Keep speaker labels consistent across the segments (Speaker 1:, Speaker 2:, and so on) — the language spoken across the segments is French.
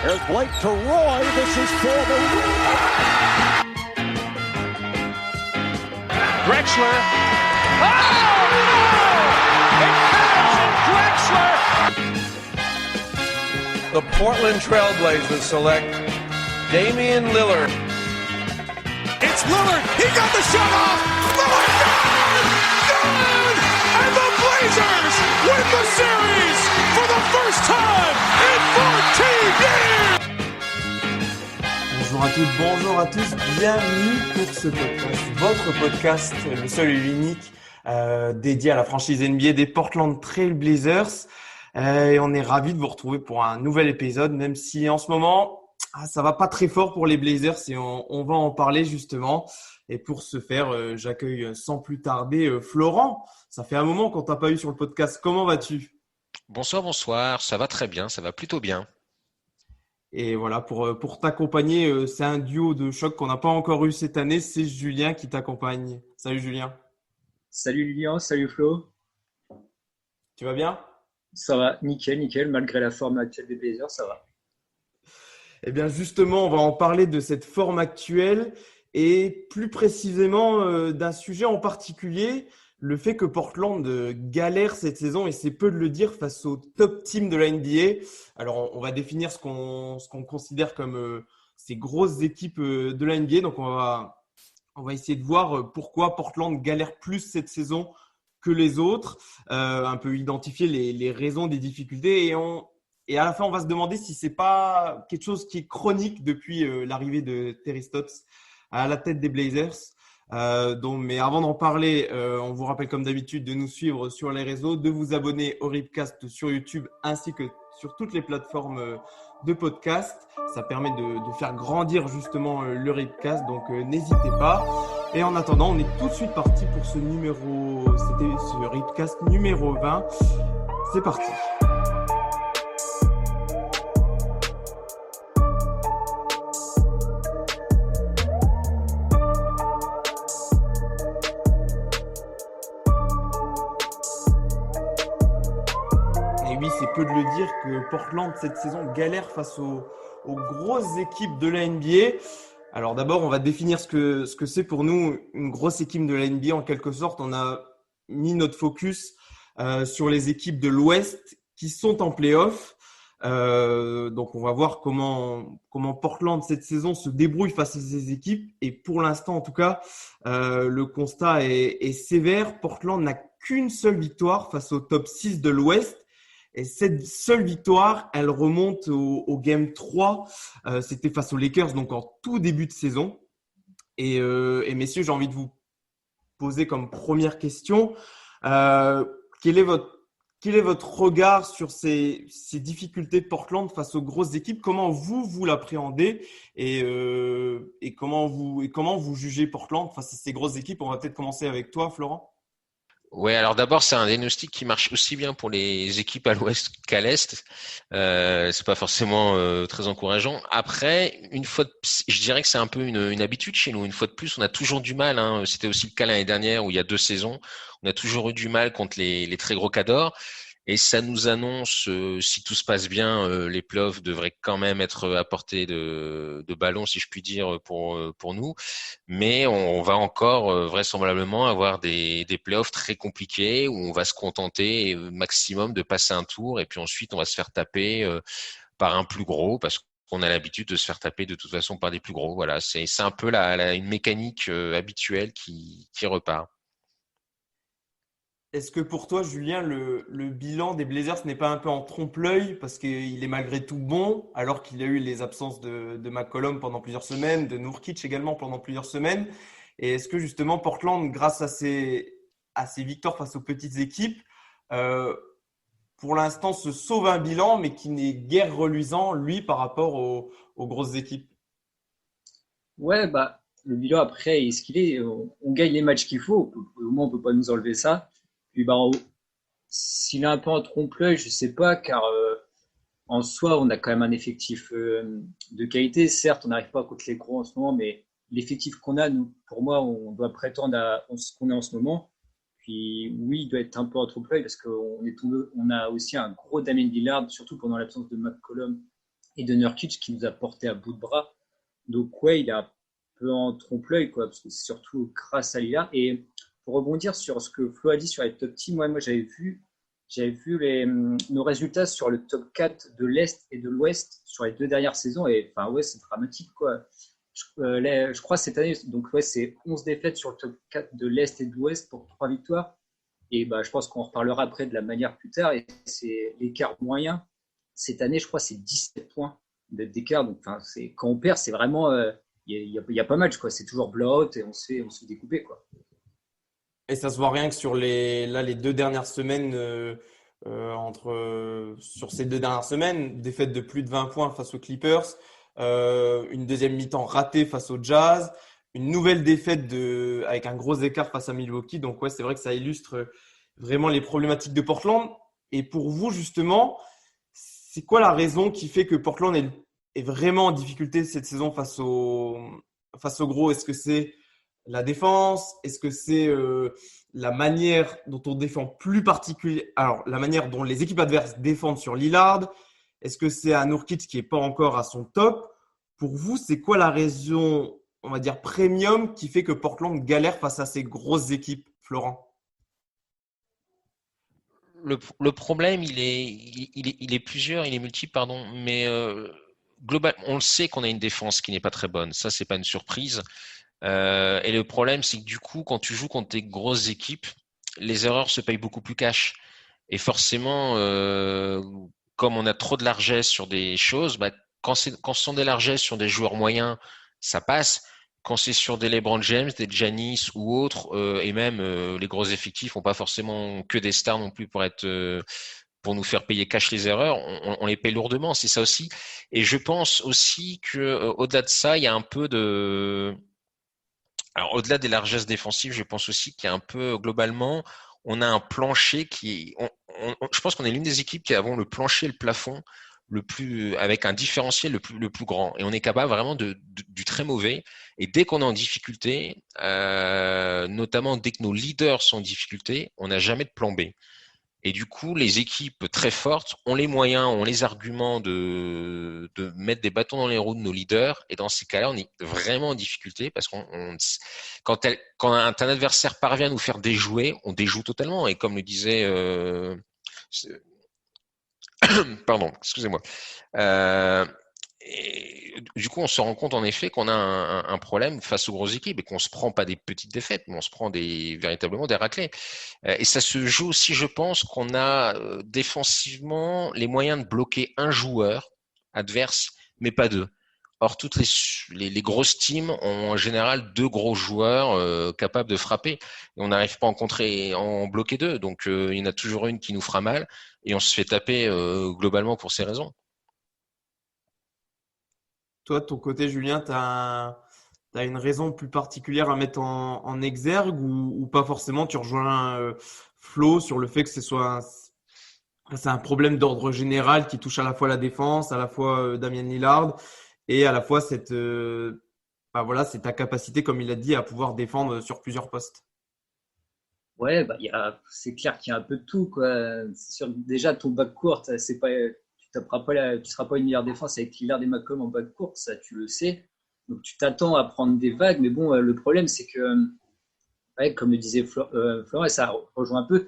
Speaker 1: There's Blake to Roy. This is for the win.
Speaker 2: Drexler. Oh, no! It counts and Drexler.
Speaker 3: The Portland Trailblazers select Damian Lillard.
Speaker 1: It's Lillard. He got the shot off. Lillard, good! And the Blazers win the series for the first time in 14 years!
Speaker 4: Bonjour à toutes, bonjour à tous, bienvenue pour ce podcast, votre podcast, le seul et l'unique, dédié à la franchise NBA des Portland Trail Blazers. Et on est ravis de vous retrouver pour un nouvel épisode, même si en ce moment, ça va pas très fort pour les Blazers et on va en parler justement. Et pour ce faire, j'accueille sans plus tarder Florent. Ça fait un moment qu'on t'a pas eu sur le podcast. Comment vas-tu ?
Speaker 5: Bonsoir, ça va très bien, ça va plutôt bien.
Speaker 4: Et voilà, pour t'accompagner, c'est un duo de choc qu'on n'a pas encore eu cette année. C'est Julien qui t'accompagne. Salut Julien.
Speaker 6: Salut Lilian, salut Flo.
Speaker 4: Tu vas bien ?
Speaker 6: Ça va, nickel, malgré la forme actuelle des Blazers, ça va.
Speaker 4: Eh bien justement, on va en parler de cette forme actuelle et plus précisément d'un sujet en particulier, le fait que Portland galère cette saison, et c'est peu de le dire, face au top team de la NBA. Alors, on va définir ce qu'on considère comme ces grosses équipes de la NBA. Donc, on va essayer de voir pourquoi Portland galère plus cette saison que les autres, un peu identifier les raisons des difficultés. Et à la fin, on va se demander si ce n'est pas quelque chose qui est chronique depuis l'arrivée de Terry Stotts à la tête des Blazers. Mais avant d'en parler, on vous rappelle comme d'habitude de nous suivre sur les réseaux, de vous abonner au Ripcast sur YouTube ainsi que sur toutes les plateformes de podcast. Ça permet de faire grandir justement le Ripcast, donc n'hésitez pas. Et en attendant, on est tout de suite parti pour ce Ripcast numéro 20. C'est parti. C'est peu de le dire que Portland, cette saison, galère face aux grosses équipes de la NBA. Alors d'abord, on va définir ce que c'est pour nous une grosse équipe de la NBA. En quelque sorte, on a mis notre focus sur les équipes de l'Ouest qui sont en play-off. Donc, on va voir comment Portland, cette saison, se débrouille face à ces équipes. Et pour l'instant, en tout cas, le constat est sévère. Portland n'a qu'une seule victoire face au top 6 de l'Ouest. Et cette seule victoire, elle remonte au Game 3. C'était face aux Lakers, donc en tout début de saison. Et messieurs, j'ai envie de vous poser comme première question, quel est votre regard sur ces difficultés de Portland face aux grosses équipes ? Comment vous l'appréhendez et comment vous jugez Portland face à ces grosses équipes ? On va peut-être commencer avec toi, Florent.
Speaker 5: Ouais, alors d'abord, c'est un diagnostic qui marche aussi bien pour les équipes à l'ouest qu'à l'est. C'est pas forcément très encourageant. Après, je dirais que c'est un peu une habitude chez nous. Une fois de plus, on a toujours du mal. C'était aussi le cas l'année dernière où il y a 2 saisons. On a toujours eu du mal contre les très gros cadors. Et ça nous annonce, si tout se passe bien, les playoffs devraient quand même être à portée de ballon, si je puis dire, pour nous. Mais on va encore vraisemblablement avoir des playoffs très compliqués où on va se contenter maximum de passer un tour et puis ensuite on va se faire taper par un plus gros parce qu'on a l'habitude de se faire taper de toute façon par des plus gros. Voilà, c'est un peu une mécanique habituelle qui repart.
Speaker 4: Est-ce que pour toi, Julien, le bilan des Blazers n'est pas un peu en trompe-l'œil parce qu'il est malgré tout bon, alors qu'il y a eu les absences de McCollum pendant plusieurs semaines, de Nurkic également pendant plusieurs semaines? Et est-ce que justement Portland, grâce à ses victoires face aux petites équipes, pour l'instant se sauve un bilan, mais qui n'est guère reluisant, lui, par rapport aux grosses équipes?
Speaker 6: Ouais, le bilan après est ce qu'il est. On gagne les matchs qu'il faut. Au moins, on peut pas nous enlever ça. Puis, s'il est un peu en trompe-l'œil, je sais pas, car en soi, on a quand même un effectif de qualité. Certes, on n'arrive pas contre les gros en ce moment, mais l'effectif qu'on a, nous, pour moi, on doit prétendre à ce qu'on a en ce moment. Puis oui, il doit être un peu en trompe-l'œil parce qu'on a aussi un gros Damian Lillard, surtout pendant l'absence de McCollum et de Nurkic qui nous a porté à bout de bras. Donc ouais, il est un peu en trompe-l'œil, quoi, parce que c'est surtout grâce à Lillard. Et pour rebondir sur ce que Flo a dit sur les top teams, moi j'avais vu nos résultats sur le top 4 de l'Est et de l'Ouest sur les 2 dernières saisons. Et enfin, ouais, c'est dramatique, quoi. Je crois cette année, donc ouais, c'est 11 défaites sur le top 4 de l'Est et de l'Ouest pour 3 victoires. Et bah, je pense qu'on en reparlera après de la manière plus tard. Et c'est l'écart moyen. Cette année, je crois, c'est 17 points d'écart. Donc, enfin, quand on perd, c'est vraiment. Il y a pas match, quoi. C'est toujours blowout et on se fait découper, quoi.
Speaker 4: Et ça se voit rien que sur les 2 dernières semaines, sur ces 2 dernières semaines, défaite de plus de 20 points face aux Clippers, une deuxième mi-temps ratée face au Jazz, une nouvelle défaite avec un gros écart face à Milwaukee. Donc ouais, c'est vrai que ça illustre vraiment les problématiques de Portland. Et pour vous, justement, c'est quoi la raison qui fait que Portland est vraiment en difficulté cette saison face aux gros? Est-ce que c'est la défense? Est-ce que c'est la manière dont on défend plus particulier? Alors, la manière dont les équipes adverses défendent sur Lillard? Est-ce que c'est un Nurkic qui n'est pas encore à son top? Pour vous, c'est quoi la raison, on va dire, premium qui fait que Portland galère face à ces grosses équipes, Florent?
Speaker 5: Le problème, il est plusieurs, il est multiple, pardon, mais global, on le sait qu'on a une défense qui n'est pas très bonne. Ça, c'est pas une surprise. Et le problème, c'est que du coup, quand tu joues contre des grosses équipes, les erreurs se payent beaucoup plus cash. Et forcément, comme on a trop de largesse sur des choses, bah, quand ce sont des largesses sur des joueurs moyens, ça passe. Quand c'est sur des LeBron James, des Giannis ou autres, et même les gros effectifs n'ont pas forcément que des stars non plus pour nous faire payer cash les erreurs, on les paye lourdement, c'est ça aussi. Et je pense aussi que au-delà de ça, il y a un peu de alors, au-delà des largesses défensives, je pense aussi qu'il y a un peu, globalement, on a un plancher je pense qu'on est l'une des équipes qui avons le plancher et le plafond avec un différentiel le plus grand. Et on est capable vraiment du très mauvais. Et dès qu'on est en difficulté, notamment dès que nos leaders sont en difficulté, on n'a jamais de plan B. Et du coup, les équipes très fortes ont les moyens, ont les arguments de mettre des bâtons dans les roues de nos leaders. Et dans ces cas-là, on est vraiment en difficulté parce quand un adversaire parvient à nous faire déjouer, on déjoue totalement. Et comme le disait, pardon, excusez-moi. Et du coup, on se rend compte en effet qu'on a un problème face aux grosses équipes et qu'on se prend pas des petites défaites, mais on se prend véritablement des raclées. Et ça se joue aussi, je pense, qu'on a défensivement les moyens de bloquer un joueur adverse, mais pas deux. Or, toutes les grosses teams ont en général 2 gros joueurs capables de frapper. Et on n'arrive pas à en bloquer 2. Donc, il y en a toujours une qui nous fera mal et on se fait taper globalement pour ces raisons.
Speaker 4: Toi, de ton côté, Julien, tu as une raison plus particulière à mettre en exergue ou pas forcément? Tu rejoins Flo sur le fait que c'est un problème d'ordre général qui touche à la fois la défense, à la fois Damian Lillard et à la fois c'est ta capacité, comme il a dit, à pouvoir défendre sur plusieurs postes.
Speaker 6: Ouais, bah, c'est clair qu'il y a un peu de tout, quoi. C'est sûr, déjà, ton backcourt, c'est pas, tu seras pas une meilleure défense avec Lillard et McCollum en backcourt, ça, tu le sais. Donc, tu t'attends à prendre des vagues, mais bon, le problème, c'est que, ouais, comme le disait Florent, et ça rejoint un peu,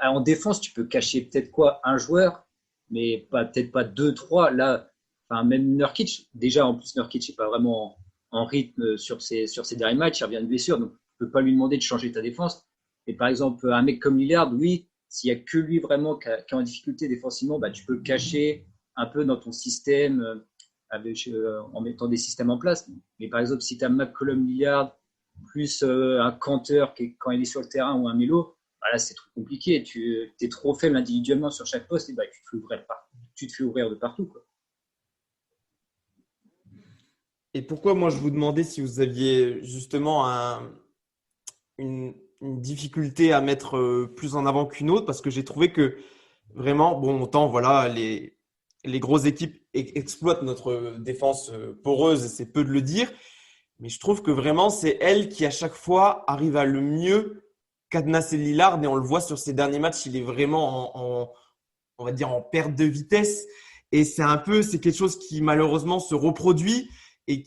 Speaker 6: en défense, tu peux cacher peut-être un joueur, mais peut-être pas 2, 3. Là, enfin, même Nurkic, déjà, en plus, Nurkic n'est pas vraiment en rythme sur ses derniers matchs, il revient de blessure, donc tu peux pas lui demander de changer ta défense. Et par exemple, un mec comme Lillard, oui, s'il y a que lui vraiment qui est en difficulté défensivement, bah, tu peux le cacher un peu dans ton système en mettant des systèmes en place. Mais par exemple, si tu as McCollum, Lillard, plus un Kanter quand il est sur le terrain ou un Melo, bah là, c'est trop compliqué. Tu es trop faible individuellement sur chaque poste et bah, tu te fais ouvrir de partout, quoi.
Speaker 4: Et pourquoi moi je vous demandais si vous aviez justement une difficulté à mettre plus en avant qu'une autre, parce que j'ai trouvé que vraiment, bon, autant voilà, les grosses équipes exploitent notre défense poreuse, et c'est peu de le dire, mais je trouve que vraiment c'est elle qui à chaque fois arrive à le mieux cadenasser Lillard, et on le voit sur ces derniers matchs, il est vraiment on va dire en perte de vitesse. Et c'est quelque chose qui malheureusement se reproduit et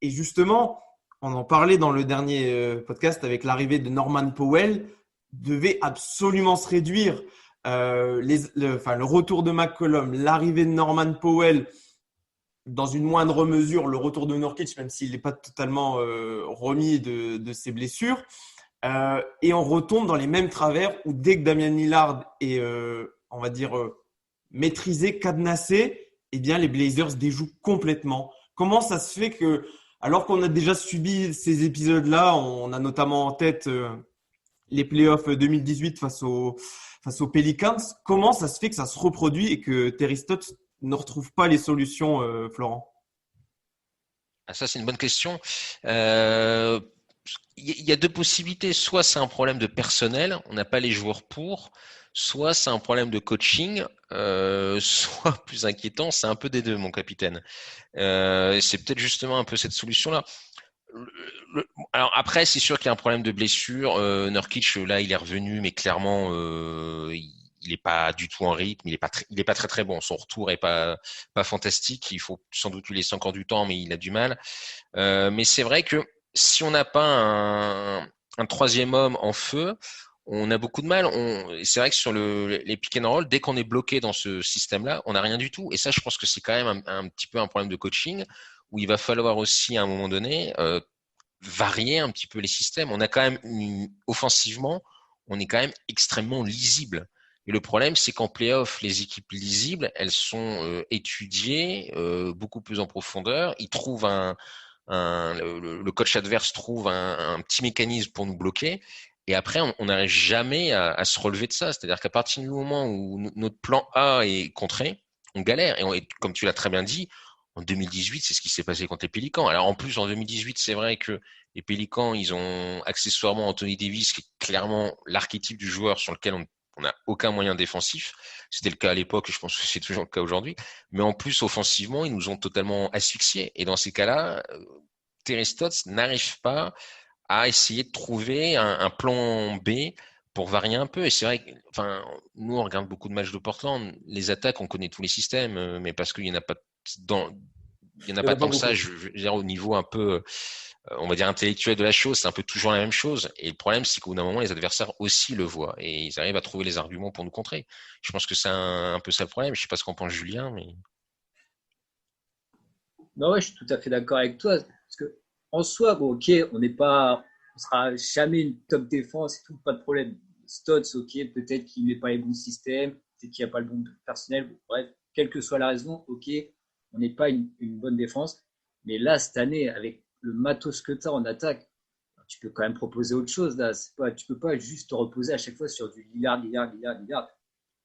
Speaker 4: justement, on en parlait dans le dernier podcast avec l'arrivée de Norman Powell, devait absolument se réduire. Le retour de McCollum, l'arrivée de Norman Powell, dans une moindre mesure, le retour de Nurkic, même s'il n'est pas totalement remis de ses blessures. Et on retombe dans les mêmes travers où dès que Damian Lillard est, on va dire, maîtrisé, cadenassé, eh bien, les Blazers déjouent complètement. Comment ça se fait que, alors qu'on a déjà subi ces épisodes-là, on a notamment en tête les playoffs 2018 face aux Pelicans, comment ça se fait que ça se reproduit et que Terry Stotts ne retrouve pas les solutions, Florent?
Speaker 5: Ah, ça, c'est une bonne question. Il y a deux possibilités. Soit c'est un problème de personnel, on n'a pas les joueurs pour, soit c'est un problème de coaching, soit plus inquiétant, c'est un peu des deux, mon capitaine. C'est peut-être justement un peu cette solution-là. Alors après, c'est sûr qu'il y a un problème de blessure. Nurkic, là, il est revenu, mais clairement, il est pas du tout en rythme. Il est pas très très bon. Son retour est pas fantastique. Il faut sans doute lui laisser encore du temps, mais il a du mal. Mais c'est vrai que si on n'a pas un troisième homme en feu, on a beaucoup de mal. C'est vrai que sur les pick and roll, dès qu'on est bloqué dans ce système-là, on n'a rien du tout. Et ça, je pense que c'est quand même un petit peu un problème de coaching, où il va falloir aussi à un moment donné varier un petit peu les systèmes. On a quand même offensivement, on est quand même extrêmement lisible. Et le problème, c'est qu'en play-off, les équipes lisibles, elles sont étudiées beaucoup plus en profondeur. Ils trouvent le coach adverse trouve un petit mécanisme pour nous bloquer. Et après, on n'arrive jamais à se relever de ça. C'est-à-dire qu'à partir du moment où notre plan A est contré, on galère. Et comme tu l'as très bien dit, en 2018, c'est ce qui s'est passé contre les Pélicans. Alors en plus, en 2018, c'est vrai que les Pélicans, ils ont accessoirement Anthony Davis, qui est clairement l'archétype du joueur sur lequel on n'a aucun moyen défensif. C'était le cas à l'époque et je pense que c'est toujours le cas aujourd'hui. Mais en plus, offensivement, ils nous ont totalement asphyxiés. Et dans ces cas-là, Terry Stotts n'arrive pas à essayer de trouver un plan B pour varier un peu. Et c'est vrai que, nous, on regarde beaucoup de matchs de Portland. Les attaques, on connaît tous les systèmes, mais parce qu'il n'y en a pas tant que ça, je veux dire, au niveau un peu, on va dire, intellectuel de la chose, c'est un peu toujours la même chose. Et le problème, c'est qu'au bout d'un moment, les adversaires aussi le voient et ils arrivent à trouver les arguments pour nous contrer. Je pense que c'est un peu ça le problème. Je sais pas ce qu'en pense Julien, mais.
Speaker 6: Non, ouais, je suis tout à fait d'accord avec toi. Parce que, en soi, bon, ok, on sera jamais une top défense et tout, pas de problème. Stotts, ok, peut-être qu'il met pas les bons systèmes, peut-être qu'il n'y a pas le bon personnel. Bref, quelle que soit la raison, ok, on n'est pas une bonne défense. Mais là, cette année, avec le matos que tu as en attaque, tu peux quand même proposer autre chose. Là. Tu peux pas juste te reposer à chaque fois sur du Lillard.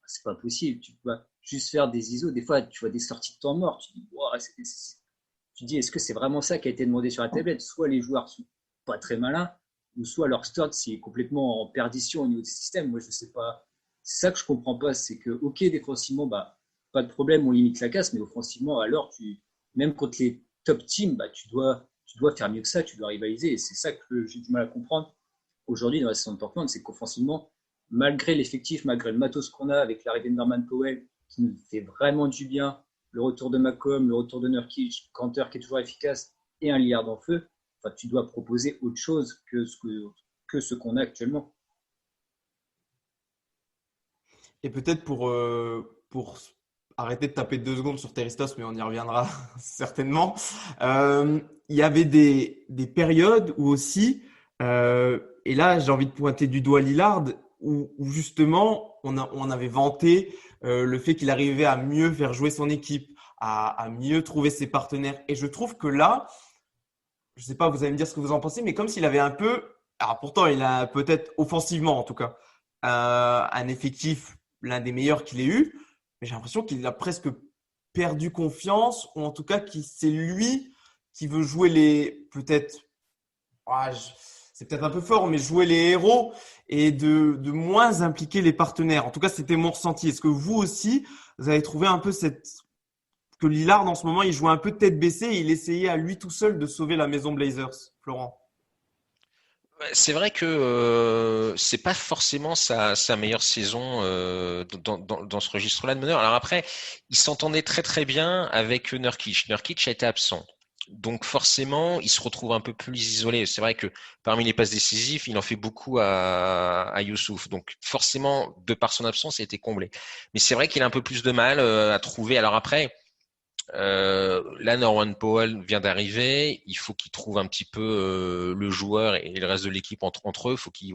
Speaker 6: C'est pas possible. Tu peux pas juste faire des ISO. Des fois, tu vois des sorties de temps mort. Tu dis, wow, est-ce que c'est vraiment ça qui a été demandé sur la tablette? Soit les joueurs sont pas très malins, ou soit leur start c'est complètement en perdition au niveau du système. Moi, je sais pas. C'est ça que je comprends pas. C'est que, ok, défensivement, pas de problème, on limite la casse, mais offensivement, alors, même contre les top teams, tu dois faire mieux que ça, tu dois rivaliser. Et c'est ça que j'ai du mal à comprendre aujourd'hui dans la saison de Portland, c'est qu'offensivement, malgré l'effectif, malgré le matos qu'on a avec l'arrivée de Norman Powell, qui nous fait vraiment du bien, le retour de McCollum, le retour de Nurkic, Kanter qui est toujours efficace, et un Lillard en feu, tu dois proposer autre chose que ce qu'on a actuellement.
Speaker 4: Et peut-être pour arrêter de taper 2 secondes sur Terry Stotts, mais on y reviendra certainement. Il y avait des périodes où aussi, et là j'ai envie de pointer du doigt Lillard, où justement on avait vanté le fait qu'il arrivait à mieux faire jouer son équipe, à mieux trouver ses partenaires. Et je trouve que là, je ne sais pas, vous allez me dire ce que vous en pensez, mais comme s'il avait un peu, alors pourtant il a peut-être offensivement en tout cas, un effectif l'un des meilleurs qu'il ait eu, mais j'ai l'impression qu'il a presque perdu confiance, ou en tout cas que c'est lui qui veut jouer c'est peut-être un peu fort, mais jouer les héros et de moins impliquer les partenaires. En tout cas, c'était mon ressenti. Est-ce que vous aussi, vous avez trouvé un peu que Lillard, en ce moment, il jouait un peu tête baissée et il essayait à lui tout seul de sauver la maison Blazers, Florent?
Speaker 5: C'est vrai que c'est pas forcément sa meilleure saison dans ce registre-là de meneur. Alors après, il s'entendait très très bien avec Nurkic. Nurkic a été absent. Donc forcément, il se retrouve un peu plus isolé. C'est vrai que parmi les passes décisives, il en fait beaucoup à Youssouf. Donc forcément, de par son absence, il a été comblé. Mais c'est vrai qu'il a un peu plus de mal à trouver. Alors après, là, Norman Powell vient d'arriver. Il faut qu'il trouve un petit peu le joueur et le reste de l'équipe entre eux. Il faut qu'il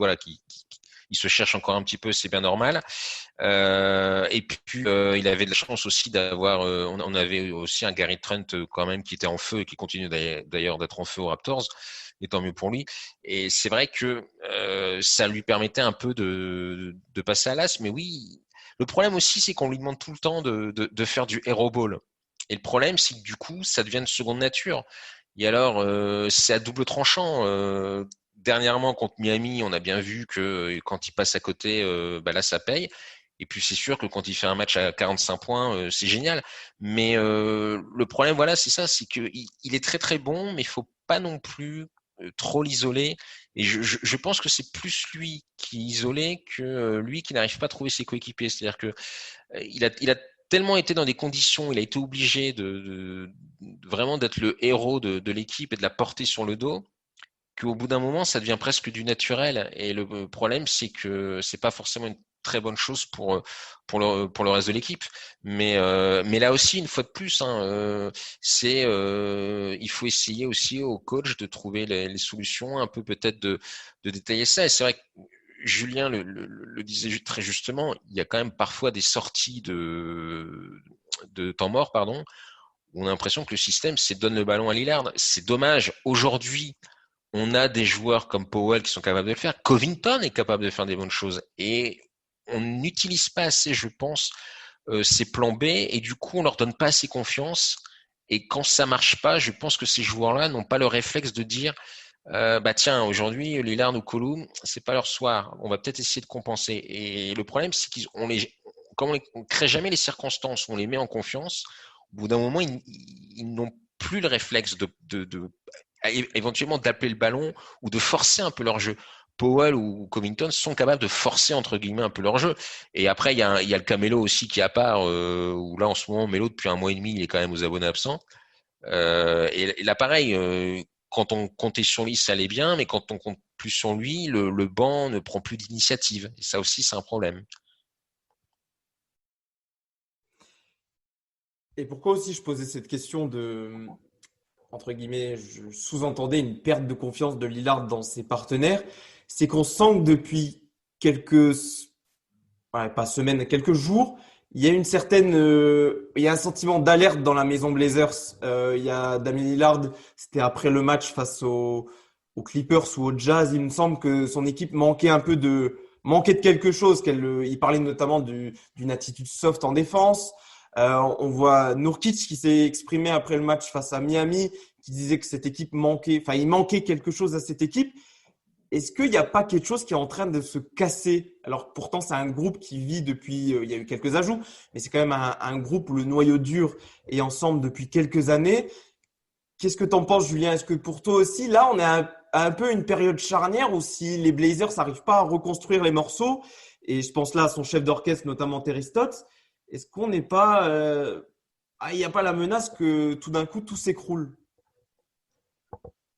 Speaker 5: se cherche encore un petit peu. C'est bien normal. Et puis, il avait de la chance aussi d'avoir. On avait aussi un Gary Trent quand même qui était en feu et qui continue d'ailleurs d'être en feu aux Raptors. Et tant mieux pour lui. Et c'est vrai que ça lui permettait un peu de passer à l'as. Mais oui, le problème aussi, c'est qu'on lui demande tout le temps de faire du hero ball. Et le problème, c'est que du coup, ça devient une seconde nature. Et alors, c'est à double tranchant. Dernièrement, contre Miami, on a bien vu que quand il passe à côté, là, ça paye. Et puis, c'est sûr que quand il fait un match à 45 points, c'est génial. Mais le problème, voilà, c'est ça, c'est qu'il est très très bon, mais il faut pas non plus trop l'isoler. Et je pense que c'est plus lui qui est isolé que lui qui n'arrive pas à trouver ses coéquipiers. C'est-à-dire que il a tellement été dans des conditions, il a été obligé de vraiment d'être le héros de l'équipe et de la porter sur le dos, qu'au bout d'un moment, ça devient presque du naturel. Et le problème, c'est que c'est pas forcément une très bonne chose pour le reste de l'équipe. Mais là aussi, une fois de plus, il faut essayer aussi au coach de trouver les solutions, un peu peut-être de détailler ça. Et c'est vrai que Julien le disait très justement, il y a quand même parfois des sorties de temps mort, pardon, où on a l'impression que le système, c'est donne le ballon à Lillard. C'est dommage. Aujourd'hui, on a des joueurs comme Powell qui sont capables de le faire. Covington est capable de faire des bonnes choses. Et on n'utilise pas assez, je pense, ces plans B. Et du coup, on leur donne pas assez confiance. Et quand ça marche pas, je pense que ces joueurs-là n'ont pas le réflexe de dire tiens, aujourd'hui, Lillard ou Colum, c'est pas leur soir. On va peut-être essayer de compenser. Et le problème, c'est comme on crée jamais les circonstances, on les met en confiance. Au bout d'un moment, ils n'ont plus le réflexe éventuellement d'appeler le ballon ou de forcer un peu leur jeu. Powell ou Covington sont capables de forcer entre guillemets un peu leur jeu. Et après, il y a le Camelo aussi qui est à part, où là en ce moment, Melo depuis un mois et demi, il est quand même aux abonnés absents. Et là, pareil, quand on comptait sur lui, ça allait bien, mais quand on compte plus sur lui, le banc ne prend plus d'initiative. Et ça aussi, c'est un problème.
Speaker 4: Et pourquoi aussi je posais cette question entre guillemets, je sous-entendais une perte de confiance de Lillard dans ses partenaires, c'est qu'on sent que depuis pas semaines, quelques jours, il y a un sentiment d'alerte dans la maison Blazers. Il y a Damian Lillard, c'était après le match face aux Clippers ou au Jazz. Il me semble que son équipe manquait de quelque chose. Il parlait notamment d'une attitude soft en défense. On voit Nurkic qui s'est exprimé après le match face à Miami, qui disait que cette équipe il manquait quelque chose à cette équipe. Est-ce qu'il n'y a pas quelque chose qui est en train de se casser? Alors pourtant, c'est un groupe qui vit depuis, il y a eu quelques ajouts, mais c'est quand même un groupe où le noyau dur est ensemble depuis quelques années. Qu'est-ce que tu en penses, Julien? Est-ce que pour toi aussi, là, on est à un peu une période charnière où si les Blazers n'arrivent pas à reconstruire les morceaux, et je pense là à son chef d'orchestre, notamment Terry Stotts, est-ce qu'on n'est pas, il n'y a pas la menace que tout d'un coup tout s'écroule?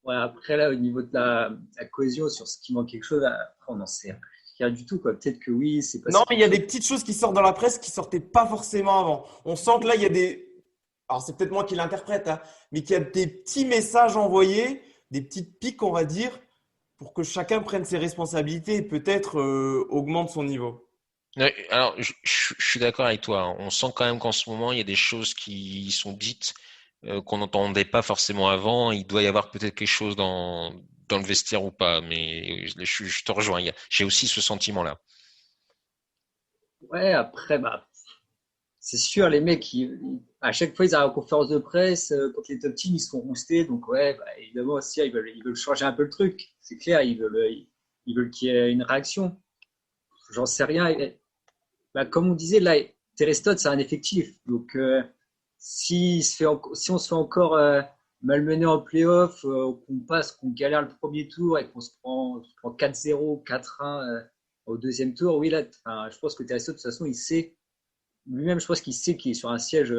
Speaker 6: Ouais, après, là, au niveau de la cohésion, sur ce qui manque quelque chose, on n'en sait rien du tout, quoi. Peut-être que oui, c'est pas
Speaker 4: Non, mais il y a des petites choses qui sortent dans la presse qui sortaient pas forcément avant. On sent que là, il y a alors c'est peut-être moi qui l'interprète, hein, mais qu'il y a des petits messages envoyés, des petites piques, on va dire, pour que chacun prenne ses responsabilités et peut-être augmente son niveau.
Speaker 5: Ouais, alors, je suis d'accord avec toi, hein. On sent quand même qu'en ce moment, il y a des choses qui sont dites qu'on n'entendait pas forcément avant. Il doit y avoir peut-être quelque chose dans le vestiaire ou pas, mais je te rejoins. J'ai aussi ce sentiment-là.
Speaker 6: Ouais, après, c'est sûr, les mecs, à chaque fois, ils arrivent en conférence de presse, quand les top teams, ils se font rouster. Donc, ouais, évidemment, aussi, ils veulent changer un peu le truc. C'est clair, ils veulent qu'il y ait une réaction. J'en sais rien. Et, comme on disait, là, Terry Stotts, c'est un effectif. Donc, si on se fait encore malmené en play-off, qu'on galère le premier tour et qu'on se prend 4-0, 4-1 au deuxième tour, oui, là, je pense que Théréso, de toute façon, il sait, lui-même, je pense qu'il sait qu'il est sur un siège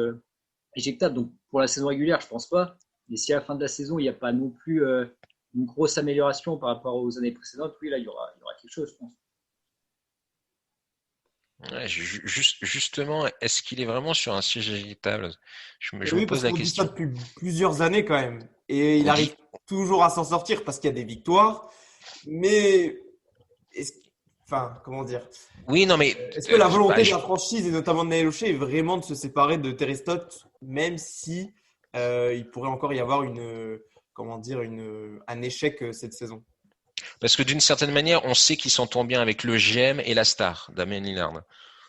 Speaker 6: éjectable. Donc, pour la saison régulière, je pense pas. Mais si à la fin de la saison, il n'y a pas non plus une grosse amélioration par rapport aux années précédentes, oui, là, il y aura quelque chose, je pense.
Speaker 5: Ouais, justement, est-ce qu'il est vraiment sur un siège éjectable? Je me
Speaker 4: Oui, parce
Speaker 5: pose la
Speaker 4: qu'on dit ça
Speaker 5: question.
Speaker 4: depuis plusieurs années quand même. Et il
Speaker 5: On
Speaker 4: arrive
Speaker 5: dit,
Speaker 4: toujours à s'en sortir parce qu'il y a des victoires. Mais, est-ce, enfin, comment dire?
Speaker 5: oui, non, mais
Speaker 4: Est-ce que la
Speaker 5: bah,
Speaker 4: volonté de la franchise et notamment de Naël O'Shea est vraiment de se séparer de Terry Stott, même si il pourrait encore y avoir comment dire, un échec cette saison?
Speaker 5: parce que d'une certaine manière, on sait qu'il s'entend bien avec le GM et la star, Damien Lillard.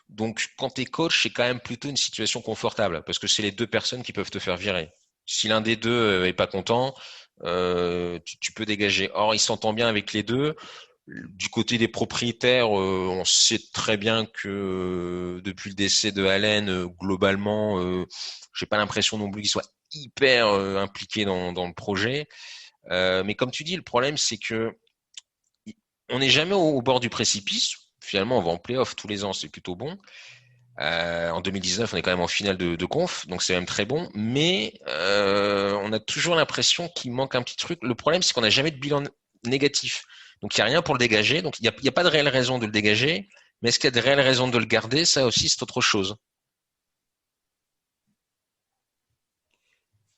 Speaker 5: Donc, quand t'es coach, c'est quand même plutôt une situation confortable, parce que c'est les deux personnes qui peuvent te faire virer. Si l'un des deux est pas content, tu peux dégager. Or, il s'entend bien avec les deux. Du côté des propriétaires, on sait très bien que depuis le décès de Allen, globalement, j'ai pas l'impression non plus qu'ils soient hyper impliqués dans le projet. Mais comme tu dis, le problème c'est que on n'est jamais au bord du précipice. Finalement, on va en play-off tous les ans, c'est plutôt bon. En 2019, on est quand même en finale de conf, donc c'est même très bon. Mais on a toujours l'impression qu'il manque un petit truc. Le problème, c'est qu'on n'a jamais de bilan négatif. Donc il n'y a rien pour le dégager. Donc il n'y a pas de réelle raison de le dégager. Mais est-ce qu'il y a de réelles raisons de le garder? Ça aussi, c'est autre chose.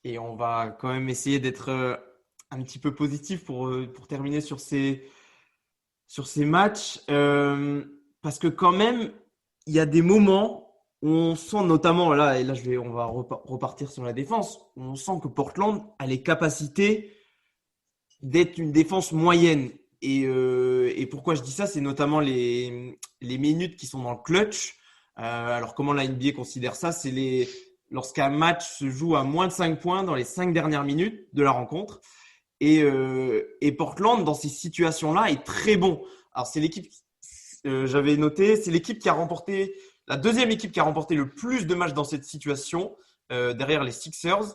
Speaker 4: Et on va quand même essayer d'être un petit peu positif pour terminer sur ces matchs. Parce que quand même, il y a des moments où on sent notamment, là, et là on va repartir sur la défense, où on sent que Portland a les capacités d'être une défense moyenne. Et pourquoi je dis ça, c'est notamment les minutes qui sont dans le clutch. Alors comment la NBA considère ça? Lorsqu'un match se joue à moins de 5 points dans les 5 dernières minutes de la rencontre. Et Portland, dans ces situations-là, est très bon. Alors, c'est l'équipe, j'avais noté, c'est l'équipe qui a remporté, la deuxième équipe qui a remporté le plus de matchs dans cette situation, derrière les Sixers.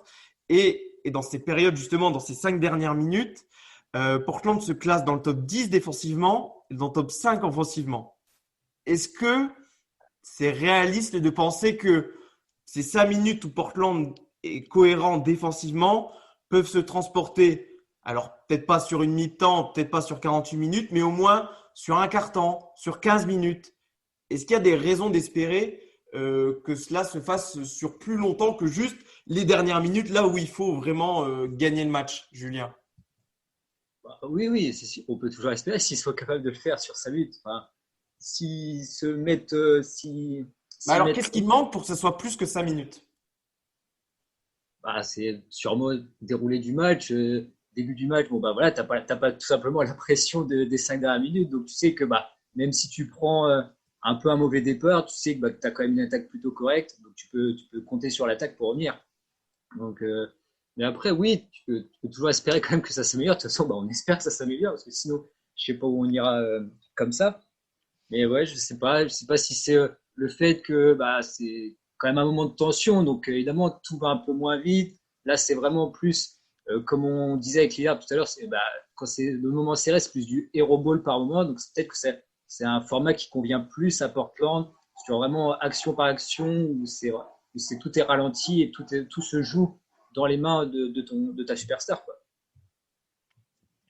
Speaker 4: Et dans ces périodes, justement, dans ces 5 dernières minutes, Portland se classe dans le top 10 défensivement et dans le top 5 offensivement. Est-ce que c'est réaliste de penser que ces 5 minutes où Portland est cohérent défensivement peuvent se transporter, alors peut-être pas sur une mi-temps, peut-être pas sur 48 minutes, mais au moins sur un quart-temps, sur 15 minutes? Est-ce qu'il y a des raisons d'espérer que cela se fasse sur plus longtemps que juste les dernières minutes, là où il faut vraiment gagner le match, Julien?
Speaker 6: Oui, oui, on peut toujours espérer s'ils sont capables de le faire sur 5 minutes. Enfin, s'ils se mettent.
Speaker 4: Alors,
Speaker 6: Mettent
Speaker 4: qu'est-ce qui manque pour que ce soit plus que 5 minutes?
Speaker 6: c'est sûrement déroulé du match, début du match, bon bah voilà, t'as pas tout simplement la pression des 5 dernières minutes, donc tu sais que même si tu prends un peu un mauvais départ, tu sais que t'as quand même une attaque plutôt correcte, donc tu peux compter sur l'attaque pour revenir. Donc, mais après, oui, tu peux toujours espérer quand même que ça s'améliore. De toute façon, on espère que ça s'améliore, parce que sinon, je sais pas où on ira comme ça. Mais ouais, je sais pas si c'est le fait que c'est quand même un moment de tension, donc évidemment tout va un peu moins vite. Là, c'est vraiment plus, comme on disait avec Lillard tout à l'heure, quand c'est le moment serré, c'est plus du hero ball par moment, donc c'est peut-être que c'est un format qui convient plus à Portland, sur vraiment action par action, tout est ralenti et tout se joue dans les mains de ta superstar, quoi.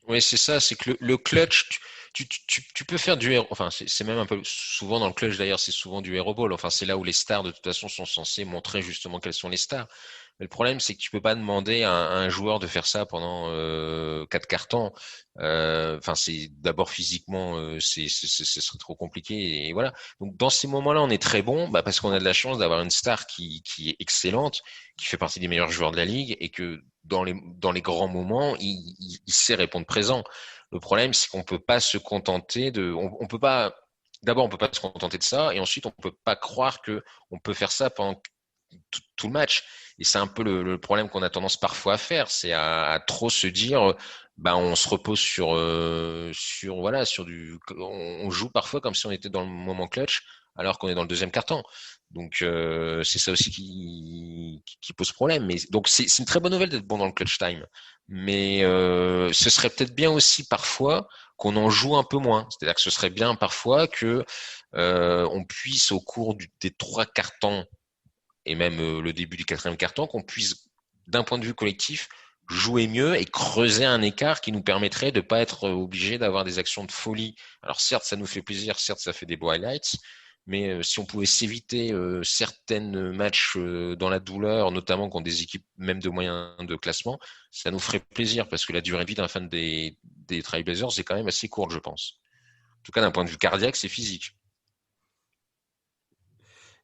Speaker 5: Oui, c'est ça, c'est que le clutch, tu peux faire du hero, enfin, c'est même un peu, souvent dans le clutch d'ailleurs, c'est souvent du hero ball. Enfin, c'est là où les stars, de toute façon, sont censés montrer justement quelles sont les stars. Mais le problème, c'est que tu peux pas demander à un joueur de faire ça pendant 4 quarts-temps. Enfin, c'est d'abord physiquement, ce serait trop compliqué et voilà. Donc dans ces moments-là, on est très bon, parce qu'on a de la chance d'avoir une star qui est excellente, qui fait partie des meilleurs joueurs de la ligue et que dans les grands moments, il sait répondre présent. Le problème, c'est qu'on peut pas se contenter on peut pas. D'abord, on peut pas se contenter de ça, et ensuite, on peut pas croire que on peut faire ça pendant tout le match. Et c'est un peu le problème qu'on a tendance parfois à faire, c'est à trop se dire, on se repose sur on joue parfois comme si on était dans le moment clutch, alors qu'on est dans le deuxième quart-temps. Donc c'est ça aussi qui pose problème. Mais donc c'est une très bonne nouvelle d'être bon dans le clutch time. Mais ce serait peut-être bien aussi parfois qu'on en joue un peu moins. C'est-à-dire que ce serait bien parfois que on puisse au cours des 3 quarts temps et même le début du 4e quart temps, qu'on puisse d'un point de vue collectif jouer mieux et creuser un écart qui nous permettrait de pas être obligé d'avoir des actions de folie. Alors certes, ça nous fait plaisir, certes, ça fait des beaux highlights, mais si on pouvait s'éviter certains matchs dans la douleur, notamment contre des équipes même de moyens de classement, ça nous ferait plaisir parce que la durée de vie d'un fan des Trailblazers est quand même assez courte, je pense. En tout cas, d'un point de vue cardiaque, c'est physique.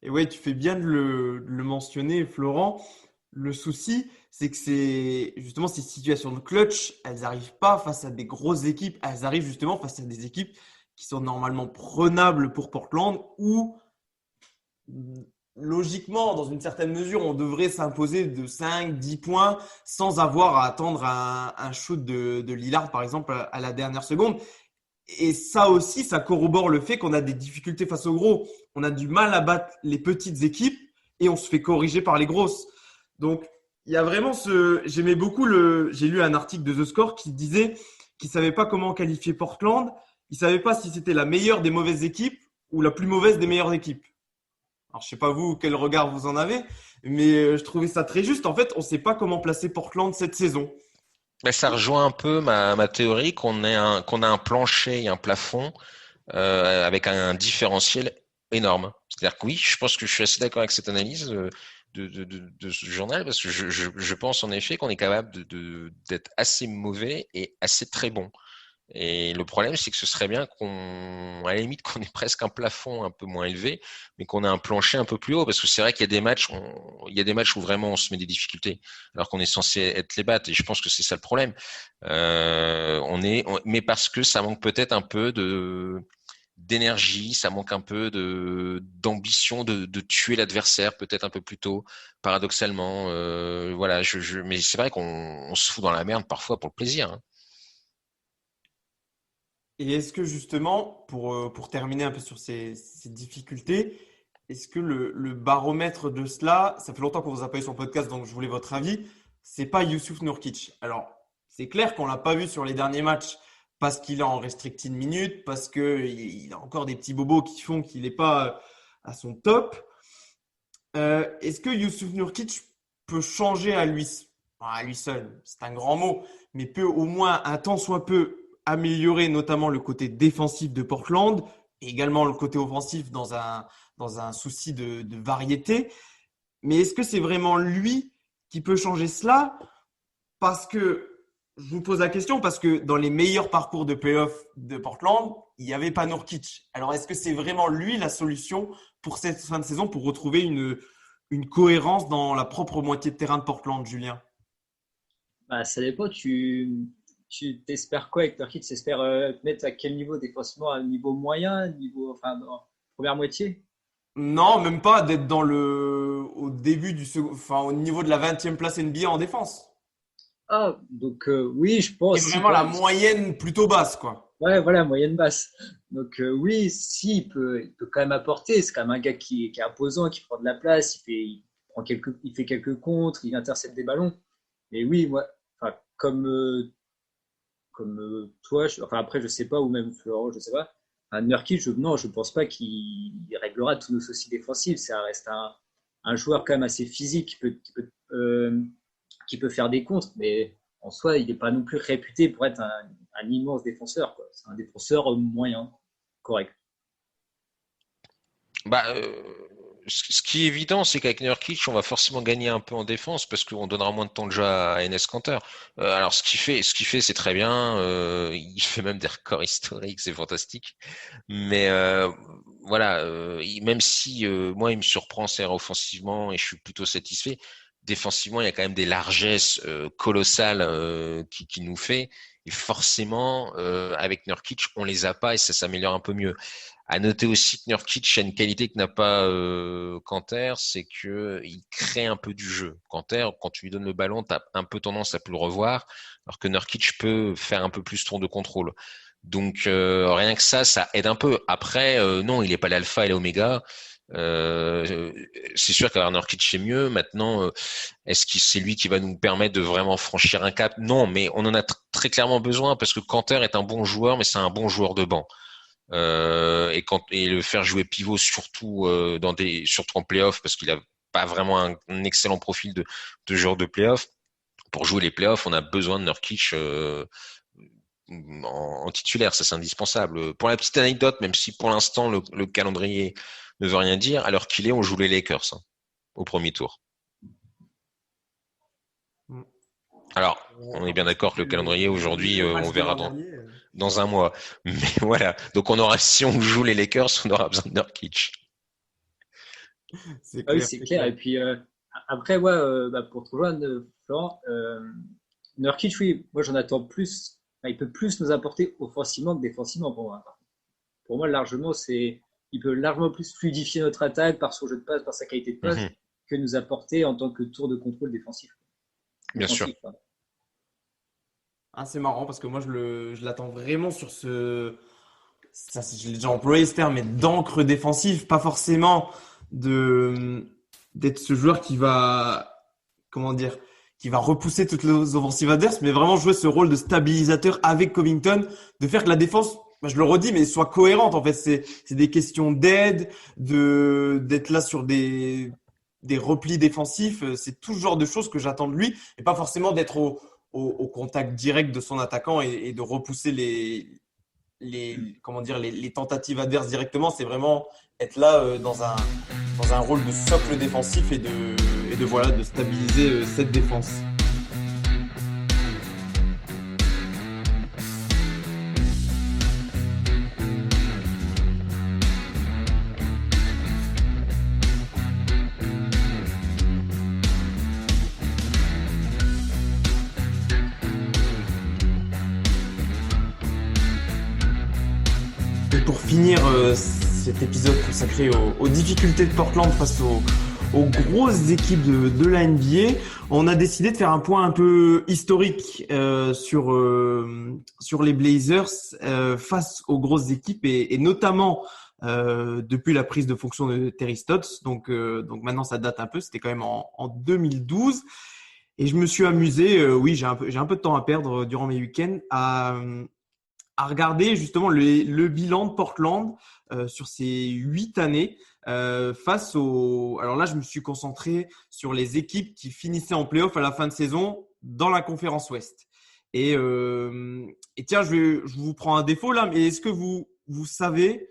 Speaker 4: Et ouais, tu fais bien de le mentionner, Florent. Le souci, c'est que c'est justement ces situations de clutch, elles n'arrivent pas face à des grosses équipes, elles arrivent justement face à des équipes qui sont normalement prenables pour Portland où logiquement, dans une certaine mesure, on devrait s'imposer de 5-10 points sans avoir à attendre un shoot de Lillard, par exemple, à la dernière seconde. Et ça aussi, ça corrobore le fait qu'on a des difficultés face aux gros. On a du mal à battre les petites équipes et on se fait corriger par les grosses. Donc, il y a vraiment j'aimais beaucoup j'ai lu un article de The Score qui disait qu'il savait pas comment qualifier Portland. Il savait pas si c'était la meilleure des mauvaises équipes ou la plus mauvaise des meilleures équipes. Alors, je sais pas vous, quel regard vous en avez, mais je trouvais ça très juste. En fait, on sait pas comment placer Portland cette saison.
Speaker 5: Mais ça rejoint un peu ma théorie qu'on a un plancher et un plafond avec un différentiel énorme. C'est-à-dire que oui, je pense que je suis assez d'accord avec cette analyse de ce journal parce que je pense en effet qu'on est capable d'être assez mauvais et assez très bon. Et le problème, c'est que ce serait bien à la limite, qu'on ait presque un plafond un peu moins élevé, mais qu'on ait un plancher un peu plus haut, parce que c'est vrai qu'il y a des matchs, où vraiment on se met des difficultés, alors qu'on est censé être les battre. Et je pense que c'est ça le problème. Mais parce que ça manque peut-être un peu d'énergie, ça manque un peu d'ambition de tuer l'adversaire peut-être un peu plus tôt, paradoxalement. Voilà, mais c'est vrai qu'on se fout dans la merde parfois pour le plaisir. Hein.
Speaker 4: Et est-ce que justement, pour terminer un peu sur ces difficultés, est-ce que le baromètre de cela, ça fait longtemps qu'on vous a pas eu sur le podcast, donc je voulais votre avis, c'est pas Youssouf Nurkic. Alors, c'est clair qu'on l'a pas vu sur les derniers matchs parce qu'il est en restricted minutes, parce qu'il a encore des petits bobos qui font qu'il n'est pas à son top. Est-ce que Youssouf Nurkic peut changer à lui seul, c'est un grand mot, mais peut au moins un tant soit peu améliorer notamment le côté défensif de Portland et également le côté offensif dans un souci de variété. Mais est-ce que c'est vraiment lui qui peut changer cela? Parce que, je vous pose la question, parce que dans les meilleurs parcours de playoff de Portland, il n'y avait pas Nurkic. Alors, est-ce que c'est vraiment lui la solution pour cette fin de saison pour retrouver une cohérence dans la propre moitié de terrain de Portland, Julien?
Speaker 6: Bah, ça dépend. Tu t'espères quoi avec Nurkic? Tu espères te mettre à quel niveau défensivement? À un niveau moyen, enfin, dans première moitié?
Speaker 4: Non, même pas d'être au début au niveau de la 20e place NBA en défense.
Speaker 6: Ah, donc oui, je
Speaker 4: Et
Speaker 6: pense.
Speaker 4: vraiment la moyenne plutôt basse, quoi.
Speaker 6: Ouais, voilà, moyenne basse. Donc oui, si, il peut quand même apporter. C'est quand même un gars qui est imposant, qui prend de la place, il fait quelques contres, il intercepte des ballons. Et oui, moi, enfin, comme toi, enfin après, je sais pas, ou même Florent, je sais pas. Un Nurkic, non, je pense pas qu'il réglera tous nos soucis défensifs. Ça reste un joueur quand même assez physique qui peut faire des contres, mais en soi, il n'est pas non plus réputé pour être un immense défenseur, quoi. C'est un défenseur moyen, correct.
Speaker 5: Bah, ce qui est évident, c'est qu'avec Nurkic, on va forcément gagner un peu en défense parce qu'on donnera moins de temps de jeu à Enes Kanter. Alors, ce qu'il fait, c'est très bien. Il fait même des records historiques, c'est fantastique. Mais voilà, même si moi, il me surprend, c'est offensivement, et je suis plutôt satisfait. Défensivement, il y a quand même des largesses colossales qui nous fait. Et forcément, avec Nurkic, on les a pas et ça s'améliore un peu mieux. À noter aussi que Nurkic a une qualité que n'a pas Kanter, c'est que il crée un peu du jeu. Kanter, quand tu lui donnes le ballon, tu as un peu tendance à plus le revoir, alors que Nurkic peut faire un peu plus tour de contrôle. Donc rien que ça aide un peu. Après, non, il n'est pas l'alpha et l'oméga. C'est sûr qu'avoir Nurkic c'est mieux. Maintenant, est-ce que c'est lui qui va nous permettre de vraiment franchir un cap? Non, mais on en a très clairement besoin parce que Kanter est un bon joueur, mais c'est un bon joueur de banc. Et le faire jouer pivot surtout surtout en playoff parce qu'il a pas vraiment un excellent profil de joueur de playoff. Pour jouer les playoffs, on a besoin de Nurkic en titulaire, ça c'est indispensable. Pour la petite anecdote, même si pour l'instant le calendrier ne veut rien dire, à l'heure qu'il est, on joue les Lakers au premier tour. Alors, on est bien d'accord que le calendrier aujourd'hui, on verra dans un mois. Mais voilà, donc si on joue les Lakers, on aura besoin de Nurkic.
Speaker 6: C'est clair, c'est clair. Et puis après, pour te rejoindre, Florent, Nurkic, oui, moi j'en attends plus. Enfin, il peut plus nous apporter offensivement que défensivement pour moi. Pour moi, largement, il peut largement plus fluidifier notre attaque par son jeu de passe, par sa qualité de passe, que nous apporter en tant que tour de contrôle défensif.
Speaker 5: Bien sûr.
Speaker 4: C'est marrant parce que moi je l'attends vraiment sur je l'ai déjà employé ce terme, mais d'encre défensive, pas forcément d'être ce joueur qui va repousser toutes les offensives adverses, mais vraiment jouer ce rôle de stabilisateur avec Covington, de faire que la défense, je le redis, mais soit cohérente. En fait, c'est des questions d'aide, d'être là sur des replis défensifs. C'est tout ce genre de choses que j'attends de lui, et pas forcément d'être au contact direct de son attaquant et de repousser les tentatives adverses directement. C'est vraiment être là dans un rôle de socle défensif et de stabiliser cette défense. Pour finir cet épisode consacré aux difficultés de Portland face aux grosses équipes de la NBA, on a décidé de faire un point un peu historique sur les Blazers face aux grosses équipes et notamment depuis la prise de fonction de Terry Stotts. Donc maintenant ça date un peu, c'était quand même en 2012. Et je me suis amusé, j'ai un peu de temps à perdre durant mes week-ends à regarder justement le bilan de Portland sur ces 8 années face aux… Alors là, je me suis concentré sur les équipes qui finissaient en play-off à la fin de saison dans la conférence Ouest. Et tiens, je vous prends un défaut là, mais est-ce que vous savez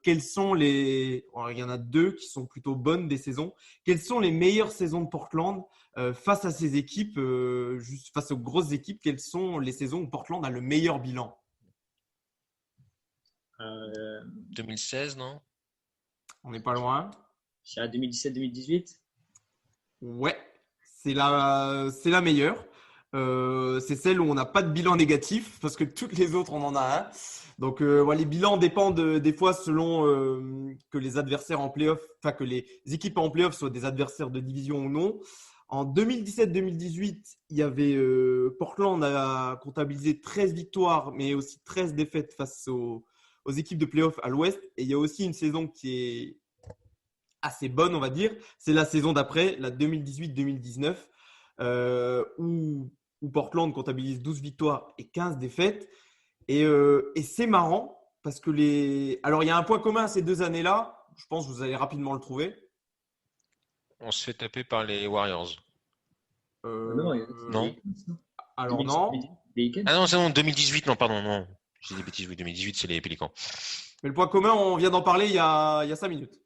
Speaker 4: quelles sont les… Alors, il y en a 2 qui sont plutôt bonnes des saisons. Quelles sont les meilleures saisons de Portland face à ces équipes, juste face aux grosses équipes? Quelles sont les saisons où Portland a le meilleur bilan?
Speaker 5: 2016, non?
Speaker 4: On n'est pas loin.
Speaker 6: Je dirais 2017-2018.
Speaker 4: Ouais, c'est la meilleure. C'est celle où on n'a pas de bilan négatif parce que toutes les autres, on en a un. Donc, les bilans dépendent des fois selon que les adversaires en play-off, enfin que les équipes en play-off soient des adversaires de division ou non. En 2017-2018, il y avait Portland a comptabilisé 13 victoires, mais aussi 13 défaites face aux équipes de play-off à l'Ouest. Et il y a aussi une saison qui est assez bonne, on va dire. C'est la saison d'après, la 2018-2019, où Portland comptabilise 12 victoires et 15 défaites. Et c'est marrant parce que Alors, il y a un point commun à ces 2 années-là. Je pense que vous allez rapidement le trouver.
Speaker 5: On se fait taper par les Warriors.
Speaker 6: Non.
Speaker 4: Alors non.
Speaker 5: Ah non, c'est bon, 2018, non, pardon, non. J'ai des bêtises, oui, 2018, c'est les Pélicans.
Speaker 4: Mais le point commun, on vient d'en parler il y a 5 minutes.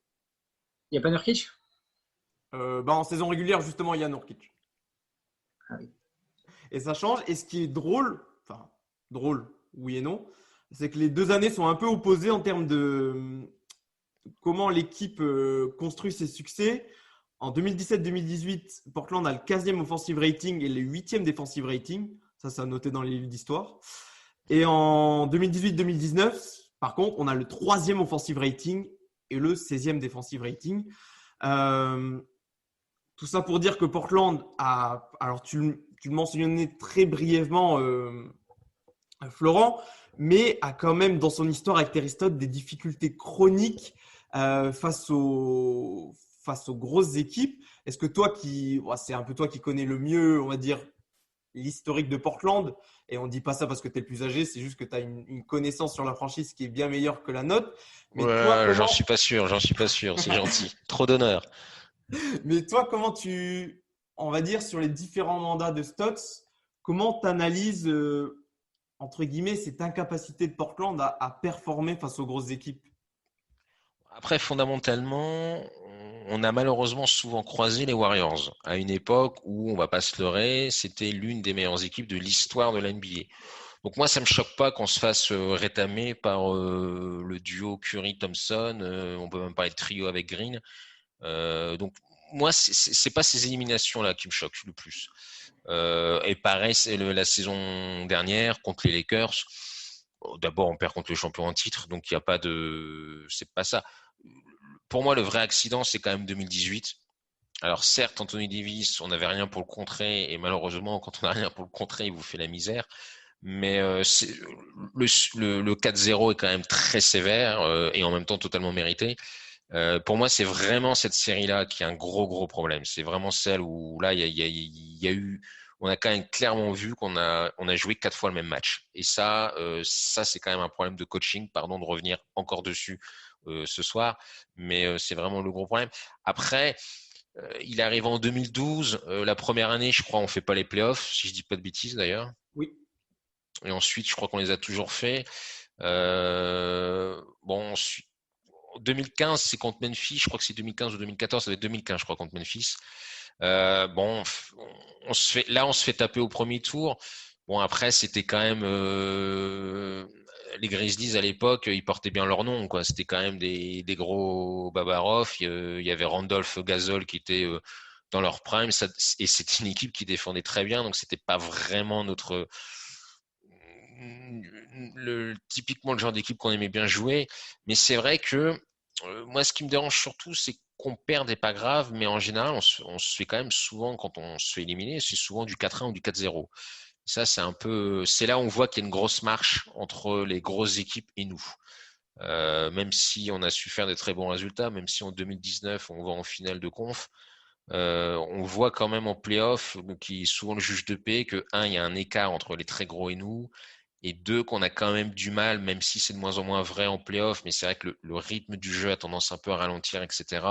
Speaker 6: Il n'y a pas Nurkic?
Speaker 4: En saison régulière, justement, il y a Nurkic.
Speaker 6: Ah oui.
Speaker 4: Et ça change. Et ce qui est drôle, oui et non, c'est que les 2 années sont un peu opposées en termes de comment l'équipe construit ses succès. En 2017-2018, Portland a le 15e offensive rating et le 8e defensive rating. Ça a noté dans les livres d'histoire. Et en 2018-2019, par contre, on a le 3e offensive rating et le 16e defensive rating. Tout ça pour dire que Portland a… Alors, tu le mentionnais très brièvement, Florent, mais a quand même dans son histoire avec Terry Stotts des difficultés chroniques face aux grosses équipes. Est-ce que c'est un peu toi qui connais le mieux, on va dire, l'historique de Portland, et on ne dit pas ça parce que tu es le plus âgé, c'est juste que tu as une connaissance sur la franchise qui est bien meilleure que la nôtre. Mais
Speaker 5: Ouais,
Speaker 4: toi,
Speaker 5: j'en suis pas sûr, c'est gentil. Trop d'honneur.
Speaker 4: Mais toi, on va dire, sur les différents mandats de Stotts, comment tu analyses, entre guillemets, cette incapacité de Portland à performer face aux grosses équipes?
Speaker 5: Après, fondamentalement, on a malheureusement souvent croisé les Warriors à une époque où, on va pas se leurrer, c'était l'une des meilleures équipes de l'histoire de la NBA. Donc moi, ça me choque pas qu'on se fasse rétamer par le duo Curry-Thompson. On peut même parler de trio avec Green. Donc moi, c'est pas ces éliminations-là qui me choquent le plus. Et pareil, c'est la saison dernière contre les Lakers. D'abord, on perd contre le champion en titre, donc il y a pas de, c'est pas ça. Pour moi, le vrai accident, c'est quand même 2018. Alors certes, Anthony Davis, on n'avait rien pour le contrer, et malheureusement, quand on n'a rien pour le contrer, il vous fait la misère. Mais le 4-0 est quand même très sévère et en même temps totalement mérité. Pour moi, c'est vraiment cette série-là qui a un gros problème. C'est vraiment celle où là, il y a eu, on a quand même clairement vu on a joué 4 fois le même match. Et ça c'est quand même un problème de coaching. Pardon de revenir encore dessus ce soir, mais c'est vraiment le gros problème. Après, il arrive en 2012, la première année, je crois, on fait pas les playoffs, si je dis pas de bêtises d'ailleurs.
Speaker 4: Oui.
Speaker 5: Et ensuite, je crois qu'on les a toujours fait. Ensuite, 2015, c'est contre Memphis. Je crois que c'est 2015 ou 2014. Ça va être 2015, je crois, contre Memphis. On se fait taper au premier tour. Bon, après, c'était quand même les Grizzlies à l'époque, ils portaient bien leur nom, quoi. C'était quand même des gros Babarov. Il y avait Randolph Gasol qui était dans leur prime. Et c'était une équipe qui défendait très bien, donc c'était pas vraiment typiquement le genre d'équipe qu'on aimait bien jouer. Mais c'est vrai que moi, ce qui me dérange surtout, c'est qu'on perd n'est pas grave, mais en général, on se fait quand même souvent, quand on se fait éliminer, c'est souvent du 4-1 ou du 4-0. Ça, c'est là où on voit qu'il y a une grosse marche entre les grosses équipes et nous. Même si on a su faire des très bons résultats, même si en 2019, on va en finale de conf, on voit quand même en play-off, qui est souvent le juge de paix, que il y a un écart entre les très gros et nous, et deux, qu'on a quand même du mal, même si c'est de moins en moins vrai en play-off, mais c'est vrai que le rythme du jeu a tendance un peu à ralentir, etc.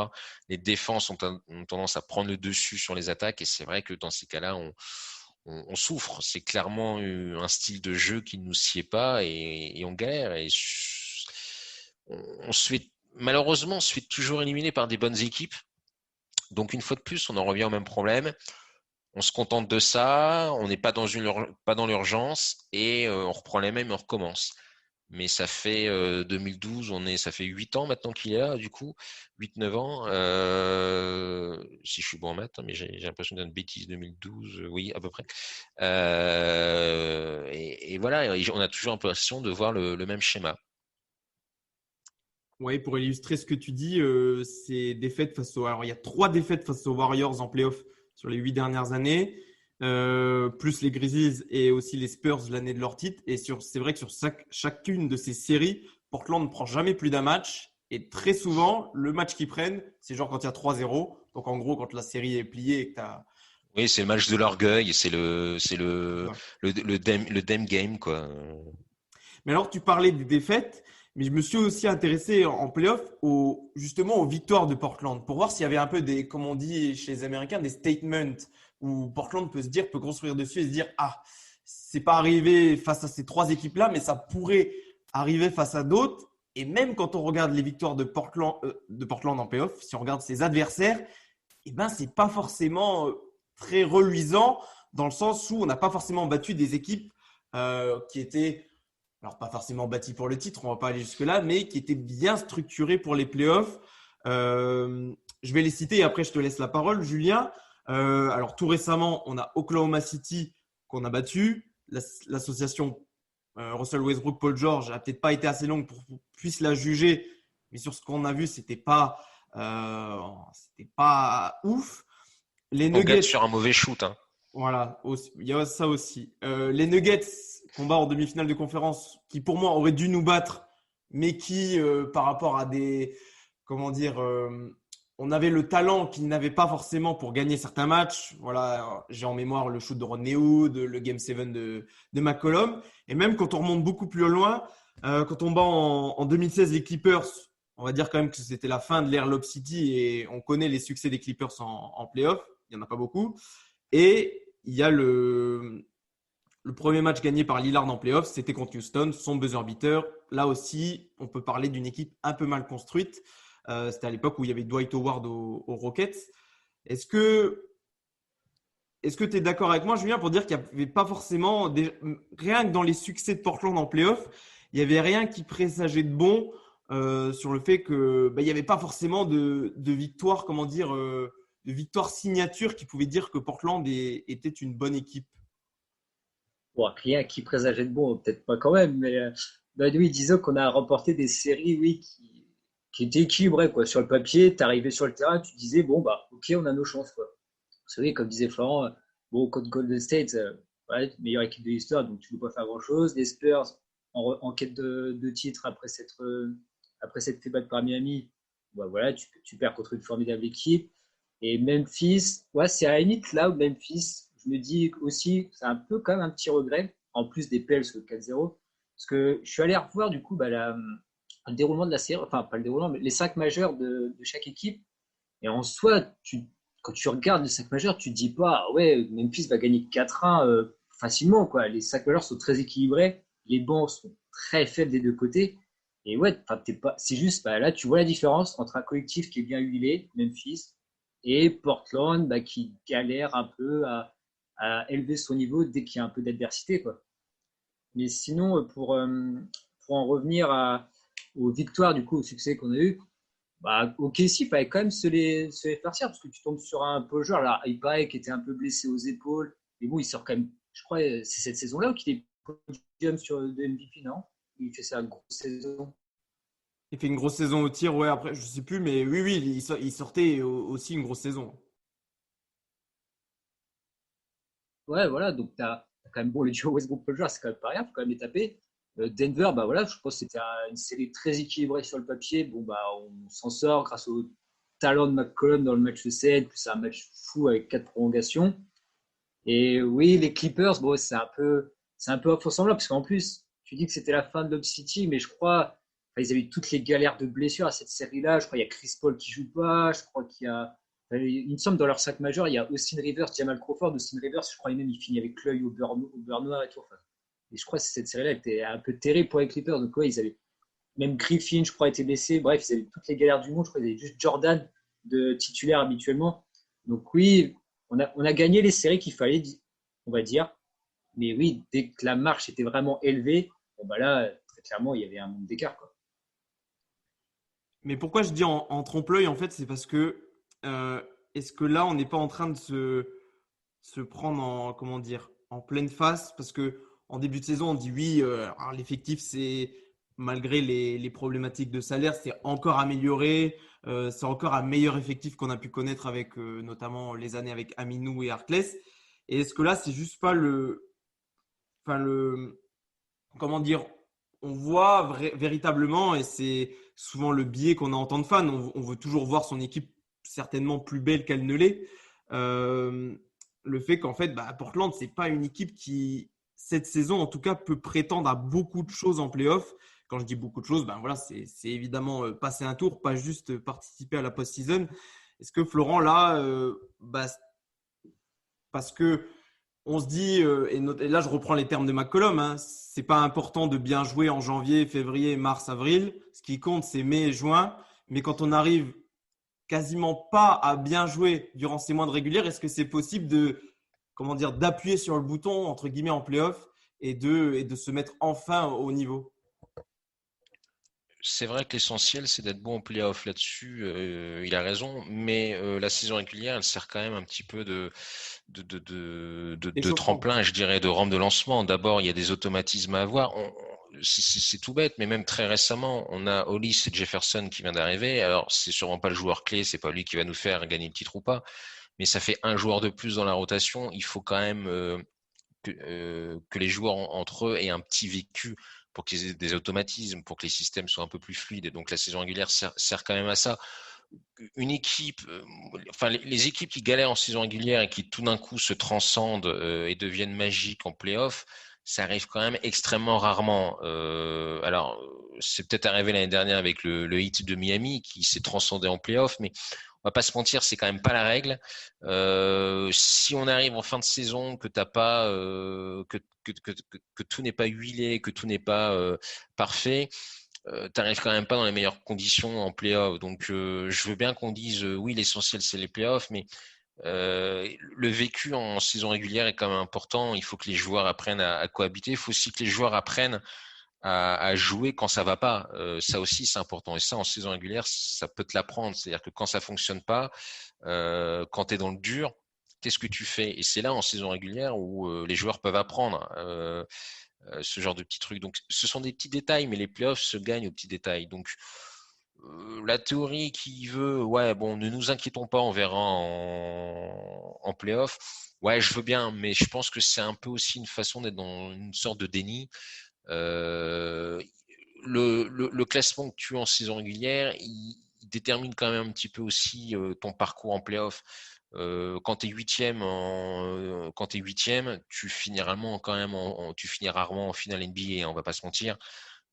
Speaker 5: Les défenses ont tendance à prendre le dessus sur les attaques, et c'est vrai que dans ces cas-là, on souffre. C'est clairement un style de jeu qui ne nous sied pas, et on galère. Et malheureusement, on se fait toujours éliminer par des bonnes équipes. Donc une fois de plus, on en revient au même problème. On se contente de ça, on n'est pas dans l'urgence, et on reprend les mêmes et on recommence. Mais ça fait 2012, ça fait 8 ans maintenant qu'il est là, du coup, 8-9 ans. Si je suis bon en maths, mais j'ai l'impression de dire une bêtise, 2012, oui, à peu près. Et voilà, on a toujours l'impression de voir le même schéma.
Speaker 4: Oui, pour illustrer ce que tu dis, c'est défaites Alors, il y a 3 défaites face aux Warriors en playoff sur les 8 dernières années, plus les Grizzlies et aussi les Spurs l'année de leur titre. Et c'est vrai que sur chacune de ces séries, Portland ne prend jamais plus d'un match. Et très souvent, le match qu'ils prennent, c'est genre quand il y a 3-0. Donc en gros, quand la série est pliée et que tu as…
Speaker 5: Oui, c'est le match de l'orgueil, c'est le damn game, quoi.
Speaker 4: Mais alors, tu parlais des défaites, mais je me suis aussi intéressé en playoff justement aux victoires de Portland pour voir s'il y avait un peu des, comme on dit chez les Américains, des statements où Portland peut construire dessus et se dire « Ah, c'est pas arrivé face à ces 3 équipes-là, mais ça pourrait arriver face à d'autres. » Et même quand on regarde les victoires de Portland en playoff, si on regarde ses adversaires, eh ben, c'est pas forcément très reluisant dans le sens où on n'a pas forcément battu des équipes qui étaient… Alors, pas forcément bâti pour le titre, on va pas aller jusque-là, mais qui était bien structuré pour les playoffs. Je vais les citer et après, je te laisse la parole, Julien. Alors, tout récemment, on a Oklahoma City qu'on a battu. L'association Russell Westbrook, Paul George n'a peut-être pas été assez longue pour qu'on puisse la juger, mais sur ce qu'on a vu, c'était pas ouf. Les
Speaker 5: On
Speaker 4: Nuggets
Speaker 5: gagne sur un mauvais shoot, hein.
Speaker 4: Voilà, il y a ça aussi. Les Nuggets, combat en demi-finale de conférence, qui pour moi auraient dû nous battre, mais qui, par rapport à des comment dire, on avait le talent qu'ils n'avaient pas forcément pour gagner certains matchs. Voilà, j'ai en mémoire le shoot de Rodney Hood, le Game 7 de McCollum. Et même quand on remonte beaucoup plus loin, quand on bat en 2016 les Clippers, on va dire quand même que c'était la fin de l'ère Lob City et on connaît les succès des Clippers en playoff. Il n'y en a pas beaucoup. Et il y a le premier match gagné par Lillard en playoff, c'était contre Houston, son buzzer beater. Là aussi, on peut parler d'une équipe un peu mal construite. C'était à l'époque où il y avait Dwight Howard aux Rockets. Est-ce que tu es d'accord avec moi, Julien, pour dire qu'il n'y avait pas forcément, rien que dans les succès de Portland en playoff, il n'y avait rien qui présageait de bon sur le fait qu'il n'y avait pas forcément de victoire, comment dire, de victoire signature qui pouvait dire que Portland était une bonne équipe.
Speaker 6: Bon, rien qui présageait de bon, peut-être pas quand même, mais oui, disons qu'on a remporté des séries, oui, qui étaient équilibrées, quoi. Sur le papier, tu arrivais sur le terrain, tu disais, bon, bah, ok, on a nos chances, quoi. Vous savez, comme disait Florent, bon, contre Golden State, ouais, meilleure équipe de l'histoire, donc tu ne peux pas faire grand-chose. Les Spurs, en quête de titre après s'être fait battre par Miami, bah, voilà, tu perds contre une formidable équipe. Et Memphis, ouais, c'est à la limite là où Memphis, je me dis aussi, c'est un peu quand même un petit regret, en plus des Pels 4-0, parce que je suis allé revoir du coup le déroulement de la série, enfin pas le déroulement, mais les 5 majeurs de chaque équipe. Et en soi, quand tu regardes les 5 majeurs, tu te dis pas, ah ouais, Memphis va gagner 4-1 facilement, quoi. Les 5 majeurs sont très équilibrés, les bancs sont très faibles des deux côtés. Et ouais, c'est juste, bah, là, tu vois la différence entre un collectif qui est bien huilé, Memphis, et Portland, bah, qui galère un peu à élever son niveau dès qu'il y a un peu d'adversité, quoi. Mais sinon, pour en revenir aux victoires, du coup, au succès qu'on a eu, bah, ok, si, il fallait quand même se les farcir parce que tu tombes sur un peu joueur. Là, Ipae qui était un peu blessé aux épaules, mais bon, il sort quand même, je crois, c'est cette saison-là qu'il est podium sur de MVP, non? Il fait sa grosse saison.
Speaker 4: Il fait une grosse saison au tir, ouais, après, je sais plus, mais oui, il sortait aussi une grosse saison.
Speaker 6: Ouais, voilà, donc t'as quand même bon, le duo Westbrook-Paul George, c'est quand même pas rien, faut quand même les taper. Denver, bah voilà, je pense que c'était une série très équilibrée sur le papier. Bon, bah on s'en sort grâce au talent de McCollum dans le match 7, puis c'est un match fou avec 4 prolongations. Et oui, les Clippers, bon, c'est un peu semblable parce qu'en plus, tu dis que c'était la fin de Lob City, mais je crois, enfin, ils avaient eu toutes les galères de blessures à cette série-là. Je crois qu'il y a Chris Paul qui joue pas, je crois qu'il y a. Il me semble dans leurs 5 majeurs, il y a Austin Rivers, Jamal Crawford. Austin Rivers, je crois même il finit avec l'œil au beurre noir et tout. Enfin, et je crois que cette série-là était un peu terrible pour les Clippers. Donc, ouais, ils avaient même Griffin, je crois, était blessé. Bref, ils avaient toutes les galères du monde. Je crois qu'ils avaient juste Jordan de titulaire habituellement. Donc, oui, on a gagné les séries qu'il fallait, on va dire. Mais oui, dès que la marche était vraiment élevée, bon, bah là, très clairement, il y avait un monde d'écart, quoi.
Speaker 4: Mais pourquoi je dis en trompe-l'œil, en fait, c'est parce que est-ce que là, on n'est pas en train de se prendre en, comment dire, en pleine face? Parce que en début de saison, on dit oui, alors l'effectif, c'est malgré les problématiques de salaire, c'est encore amélioré. C'est encore un meilleur effectif qu'on a pu connaître avec notamment les années avec Aminou et Harkless. Et est-ce que là, c'est juste pas comment dire, on voit véritablement, et c'est souvent le biais qu'on a en tant que fan, on veut toujours voir son équipe certainement plus belle qu'elle ne l'est. Le fait qu'en fait, bah, Portland, c'est pas une équipe qui, cette saison en tout cas, peut prétendre à beaucoup de choses en playoff. Quand je dis beaucoup de choses, ben voilà, c'est évidemment passer un tour, pas juste participer à la post-season. Est-ce que Florent, là, parce que on se dit, et là je reprends les termes de McCollum, hein, c'est pas important de bien jouer en janvier, février, mars, avril. Ce qui compte, c'est mai et juin. Mais quand on arrive quasiment pas à bien jouer durant ces mois de régulière, est-ce que c'est possible d'appuyer sur le bouton, entre guillemets, en playoff et de se mettre enfin au niveau?
Speaker 5: C'est vrai que l'essentiel, c'est d'être bon en playoff là-dessus. Il a raison, mais la saison régulière, elle sert quand même un petit peu de tremplin, je dirais, de rampe de lancement. D'abord, il y a des automatismes à avoir. C'est tout bête, mais même très récemment, on a Hollis et Jefferson qui vient d'arriver. Alors, c'est sûrement pas le joueur clé, c'est pas lui qui va nous faire gagner le titre ou pas, mais ça fait un joueur de plus dans la rotation. Il faut quand même que les joueurs entre eux aient un petit vécu pour qu'ils aient des automatismes, pour que les systèmes soient un peu plus fluides. Et donc la saison régulière sert quand même à ça. Une équipe, les équipes qui galèrent en saison régulière et qui tout d'un coup se transcendent et deviennent magiques en play-off, ça arrive quand même extrêmement rarement. Alors, c'est peut-être arrivé l'année dernière avec le Heat de Miami qui s'est transcendé en play-off, mais on va pas se mentir, c'est quand même pas la règle. Si on arrive en fin de saison, que t'as pas, que tout n'est pas huilé, que tout n'est pas parfait, t'arrives quand même pas dans les meilleures conditions en play-off. Donc, je veux bien qu'on dise oui, l'essentiel c'est les play-offs, mais le vécu en saison régulière est quand même important. Il faut que les joueurs apprennent à cohabiter. Il faut aussi que les joueurs apprennent à jouer quand ça va pas. Ça aussi, c'est important. Et ça, en saison régulière, ça peut te l'apprendre. C'est-à-dire que quand ça fonctionne pas, quand tu es dans le dur, qu'est-ce que tu fais? Et c'est là, en saison régulière, où les joueurs peuvent apprendre ce genre de petits trucs. Donc, ce sont des petits détails, mais les playoffs se gagnent aux petits détails. Donc, la théorie qui veut, ouais, bon, ne nous inquiétons pas, on verra en play-off. Ouais, je veux bien, mais je pense que c'est un peu aussi une façon d'être dans une sorte de déni. Le classement que tu as en saison régulière, il détermine quand même un petit peu aussi ton parcours en play-off. Quand tu es huitième, tu finis rarement quand même tu finis rarement en finale NBA, on va pas se mentir.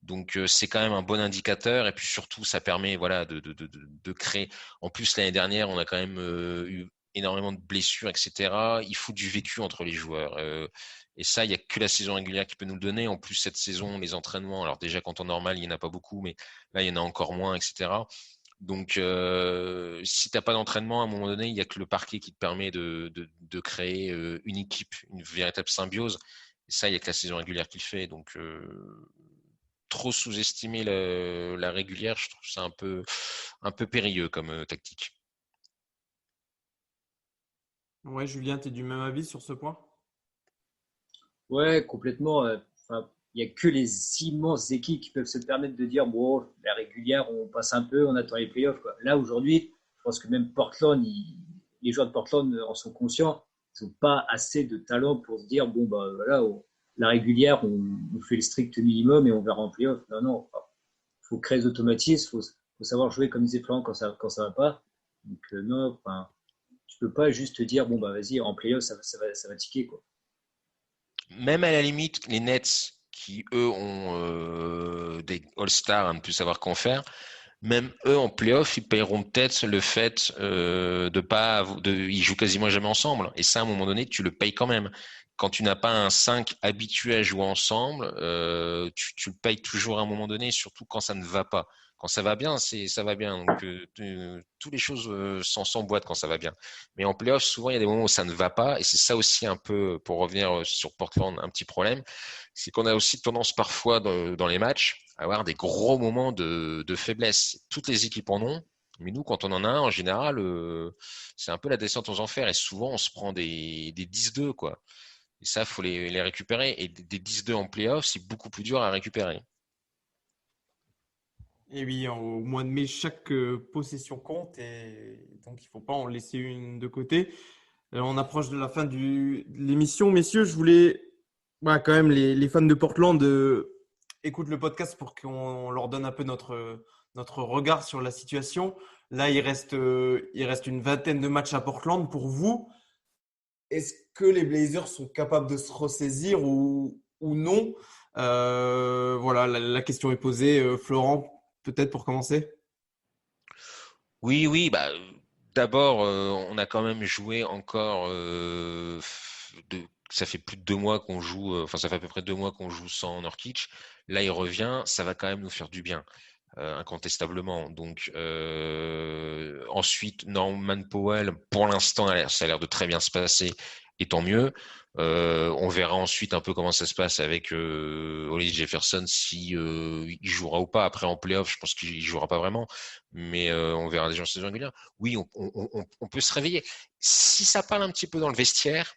Speaker 5: Donc c'est quand même un bon indicateur et puis surtout ça permet voilà de créer. En plus l'année dernière on a quand même eu énormément de blessures etc. Il faut du vécu entre les joueurs et ça il y a que la saison régulière qui peut nous le donner. En plus cette saison les entraînements alors déjà quand en normal il y en a pas beaucoup mais là il y en a encore moins etc. Donc si t'as pas d'entraînement à un moment donné il y a que le parquet qui te permet de créer une équipe, une véritable symbiose. Et ça il y a que la saison régulière qui le fait donc trop sous-estimer la régulière, je trouve ça un peu périlleux comme tactique.
Speaker 4: Ouais, Julien, tu es du même avis sur ce point?
Speaker 6: Ouais, complètement. Enfin, il n'y a que les immenses équipes qui peuvent se permettre de dire, bon, la régulière, on passe un peu, on attend les playoffs, quoi. Là, aujourd'hui, je pense que même Portland, les joueurs de Portland en sont conscients. Ils n'ont pas assez de talent pour se dire, bon, bah voilà, la régulière, on fait le strict minimum et on verra en playoff. Non, non. Il faut créer des automatismes, faut savoir jouer comme disait Florent quand ça va pas. Donc, non, enfin, tu peux pas juste te dire, bon, bah vas-y, en playoff, ça va tiquer, quoi.
Speaker 5: Même à la limite, les Nets, qui eux ont des All-Stars à ne plus savoir qu'en faire, même eux en playoff, ils paieront peut-être le fait ils jouent quasiment jamais ensemble. Et ça, à un moment donné, tu le payes quand même. Quand tu n'as pas un 5 habitué à jouer ensemble, tu le payes toujours à un moment donné, surtout quand ça ne va pas. Quand ça va bien, ça va bien. Donc, toutes les choses s'emboîtent quand ça va bien. Mais en playoff, souvent, il y a des moments où ça ne va pas. Et c'est ça aussi un peu, pour revenir sur Portland, un petit problème. C'est qu'on a aussi tendance parfois dans les matchs à avoir des gros moments de faiblesse. Toutes les équipes en ont. Mais nous, quand on en a un, en général, c'est un peu la descente aux enfers. Et souvent, on se prend des 10-2, quoi. Et ça, il faut les récupérer. Et des 10-2 en playoff, c'est beaucoup plus dur à récupérer.
Speaker 4: Et oui, au mois de mai, chaque possession compte et donc il ne faut pas en laisser une de côté. On approche de la fin de l'émission. Messieurs, je voulais quand même les fans de Portland écoutent le podcast pour qu'on leur donne un peu notre regard sur la situation. Là, il reste une vingtaine de matchs à Portland. Pour vous, est-ce que les Blazers sont capables de se ressaisir ou non? Voilà, la question est posée. Florent, peut-être pour commencer.
Speaker 5: Oui, bah, d'abord, on a quand même joué encore. Ça fait plus de 2 mois qu'on joue. Enfin, ça fait à peu près 2 mois qu'on joue sans Nurkic. Là, il revient. Ça va quand même nous faire du bien, incontestablement. Donc, ensuite, Norman Powell, pour l'instant, ça a l'air de très bien se passer. Et tant mieux. On verra ensuite un peu comment ça se passe avec Hollis Jefferson, si il jouera ou pas. Après en playoff, je pense qu'il jouera pas vraiment, mais on verra déjà en saison régulière. Oui, on peut se réveiller. Si ça parle un petit peu dans le vestiaire,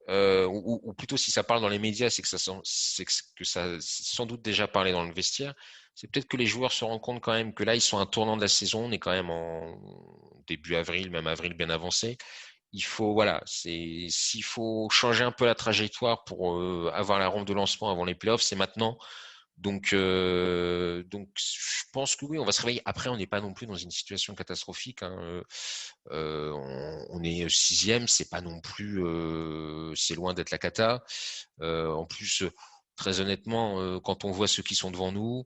Speaker 5: ou plutôt si ça parle dans les médias, c'est que ça sans doute déjà parlé dans le vestiaire. C'est peut-être que les joueurs se rendent compte quand même que là, ils sont à un tournant de la saison. On est quand même en début avril, même avril bien avancé. Il faut, s'il faut changer un peu la trajectoire pour avoir la rampe de lancement avant les playoffs, c'est maintenant. Donc, je pense que oui, on va se réveiller. Après, on n'est pas non plus dans une situation catastrophique, hein. On est sixième, c'est pas non plus, c'est loin d'être la cata. En plus, très honnêtement, quand on voit ceux qui sont devant nous,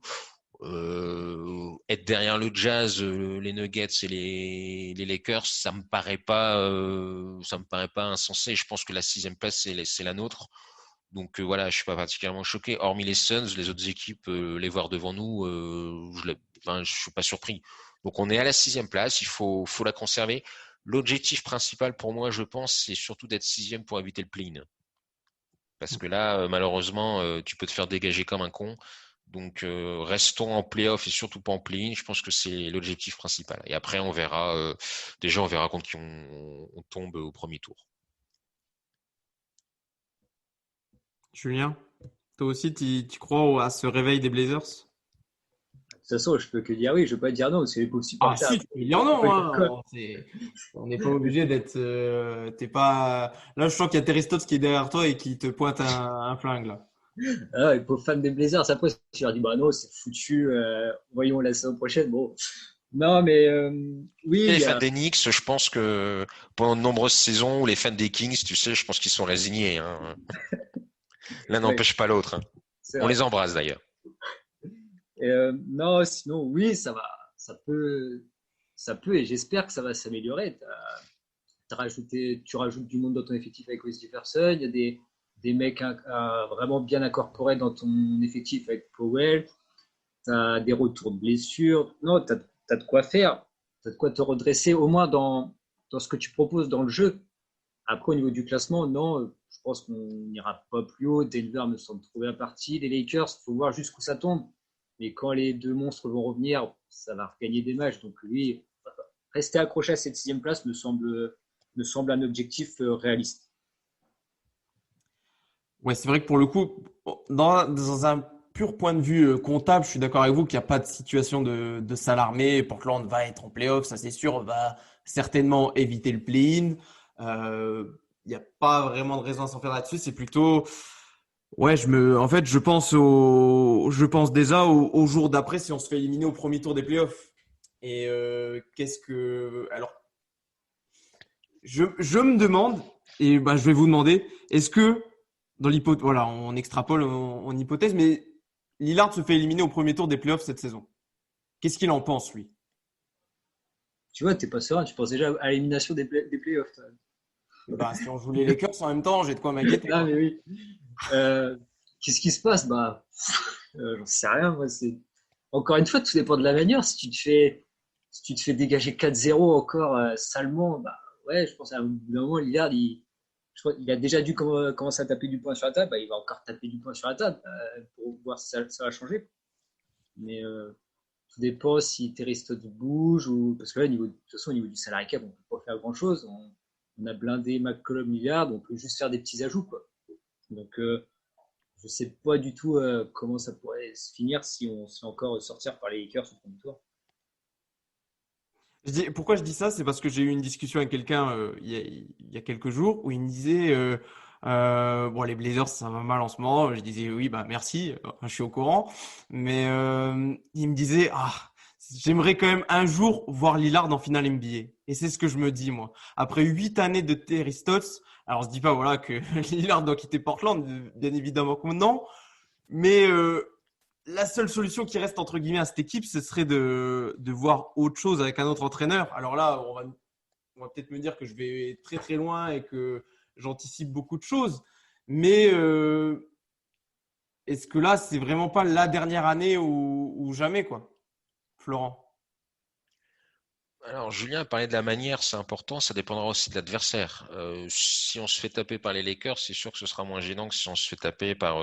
Speaker 5: être derrière le Jazz, les Nuggets et les Lakers, ça me paraît pas insensé. Je pense que la sixième place, c'est la nôtre. Donc voilà, je suis pas particulièrement choqué. Hormis les Suns, les autres équipes, les voir devant nous, je suis pas surpris. Donc on est à la sixième place, il faut la conserver. L'objectif principal pour moi, je pense, c'est surtout d'être sixième pour éviter le play-in. Parce que là, malheureusement, tu peux te faire dégager comme un con. Donc restons en play-off et surtout pas en play-in. Je pense que c'est l'objectif principal. Et après, on verra. Déjà, on verra contre qui on tombe au premier tour.
Speaker 4: Julien, toi aussi, tu crois à ce réveil des Blazers?
Speaker 6: De toute façon, je peux que dire oui, je ne veux pas dire non, c'est les pauvres
Speaker 4: Ah,
Speaker 6: supporters.
Speaker 4: si, tu peux dire non, hein. On n'est pas obligé d'être. T'es pas. Là, je sens qu'il y a Théristote qui est derrière toi et qui te pointe un flingue, là.
Speaker 6: Ah, les pauvres fans des Blazers, après, tu leur dis bah non, c'est foutu, voyons la saison prochaine. Bon, non, mais oui,
Speaker 5: Et les fans des Knicks, je pense que pendant de nombreuses saisons, les fans des Kings, tu sais, je pense qu'ils sont résignés, hein. L'un n'empêche pas l'autre, hein. On les embrasse d'ailleurs.
Speaker 6: Non, sinon, oui, ça va, ça peut, et j'espère que ça va s'améliorer. Tu rajoutes du monde dans ton effectif avec Wes Jefferson, il y a des mecs vraiment bien incorporés dans ton effectif avec Powell, tu as des retours de blessures. Non, tu as de quoi faire, tu as de quoi te redresser, au moins dans ce que tu proposes dans le jeu. Après, au niveau du classement, non, je pense qu'on n'ira pas plus haut. Denver me semble trop bien parti. Les Lakers, il faut voir jusqu'où ça tombe. Mais quand les deux monstres vont revenir, ça va regagner des matchs. Donc oui, rester accroché à cette sixième place me semble un objectif réaliste.
Speaker 4: Ouais, c'est vrai que pour le coup, dans un pur point de vue comptable, je suis d'accord avec vous qu'il n'y a pas de situation de s'alarmer. Portland va être en playoff, ça c'est sûr, va certainement éviter le play-in. Il n'y a pas vraiment de raison à s'en faire là-dessus. C'est plutôt, ouais, je pense déjà au jour d'après si on se fait éliminer au premier tour des playoffs. Et alors, je me demande, et je vais vous demander, est-ce que dans l'hypothèse, voilà, on extrapole, on hypothèse, mais Lillard se fait éliminer au premier tour des playoffs cette saison. Qu'est-ce qu'il en pense, lui?
Speaker 6: Tu vois, t'es pas serein, tu penses déjà à l'élimination des playoffs.
Speaker 4: Si on joue les Lakers en même temps, j'ai de quoi m'inquiéter.
Speaker 6: Ah, mais oui. Qu'est-ce qui se passe? J'en sais rien. Moi, encore une fois, tout dépend de la manière. Si tu te fais dégager 4-0 encore salement, ouais, je pense à un bout d'un moment, Lillard, je crois qu'il a déjà dû commencer à taper du poing sur la table. Il va encore taper du poing sur la table pour voir si ça va changer. Mais tout dépend si Théristote bouge parce que là, de toute façon, au niveau du salary cap, on peut pas faire grand-chose. On a blindé McCollum, Lillard, on peut juste faire des petits ajouts, quoi. Donc, je sais pas du tout comment ça pourrait se finir si on se fait encore sortir par les Lakers au premier tour.
Speaker 4: Pourquoi je dis ça? C'est parce que j'ai eu une discussion avec quelqu'un il y a quelques jours où il me disait bon, les Blazers, ça va mal en ce moment. Je disais oui, merci, je suis au courant. Mais il me disait j'aimerais quand même un jour voir Lillard en finale NBA. Et c'est ce que je me dis, moi. Après 8 années de Terry Stotts, alors je dis pas voilà que Lillard doit quitter Portland, bien évidemment que non. Mais la seule solution qui reste entre guillemets à cette équipe, ce serait de voir autre chose avec un autre entraîneur. Alors là, on va peut-être me dire que je vais très très loin et que j'anticipe beaucoup de choses. Mais est-ce que là, c'est vraiment pas la dernière année ou jamais, quoi, Florent?
Speaker 5: Alors, Julien parlait de la manière, c'est important, ça dépendra aussi de l'adversaire. Si on se fait taper par les Lakers, c'est sûr que ce sera moins gênant que si on se fait taper par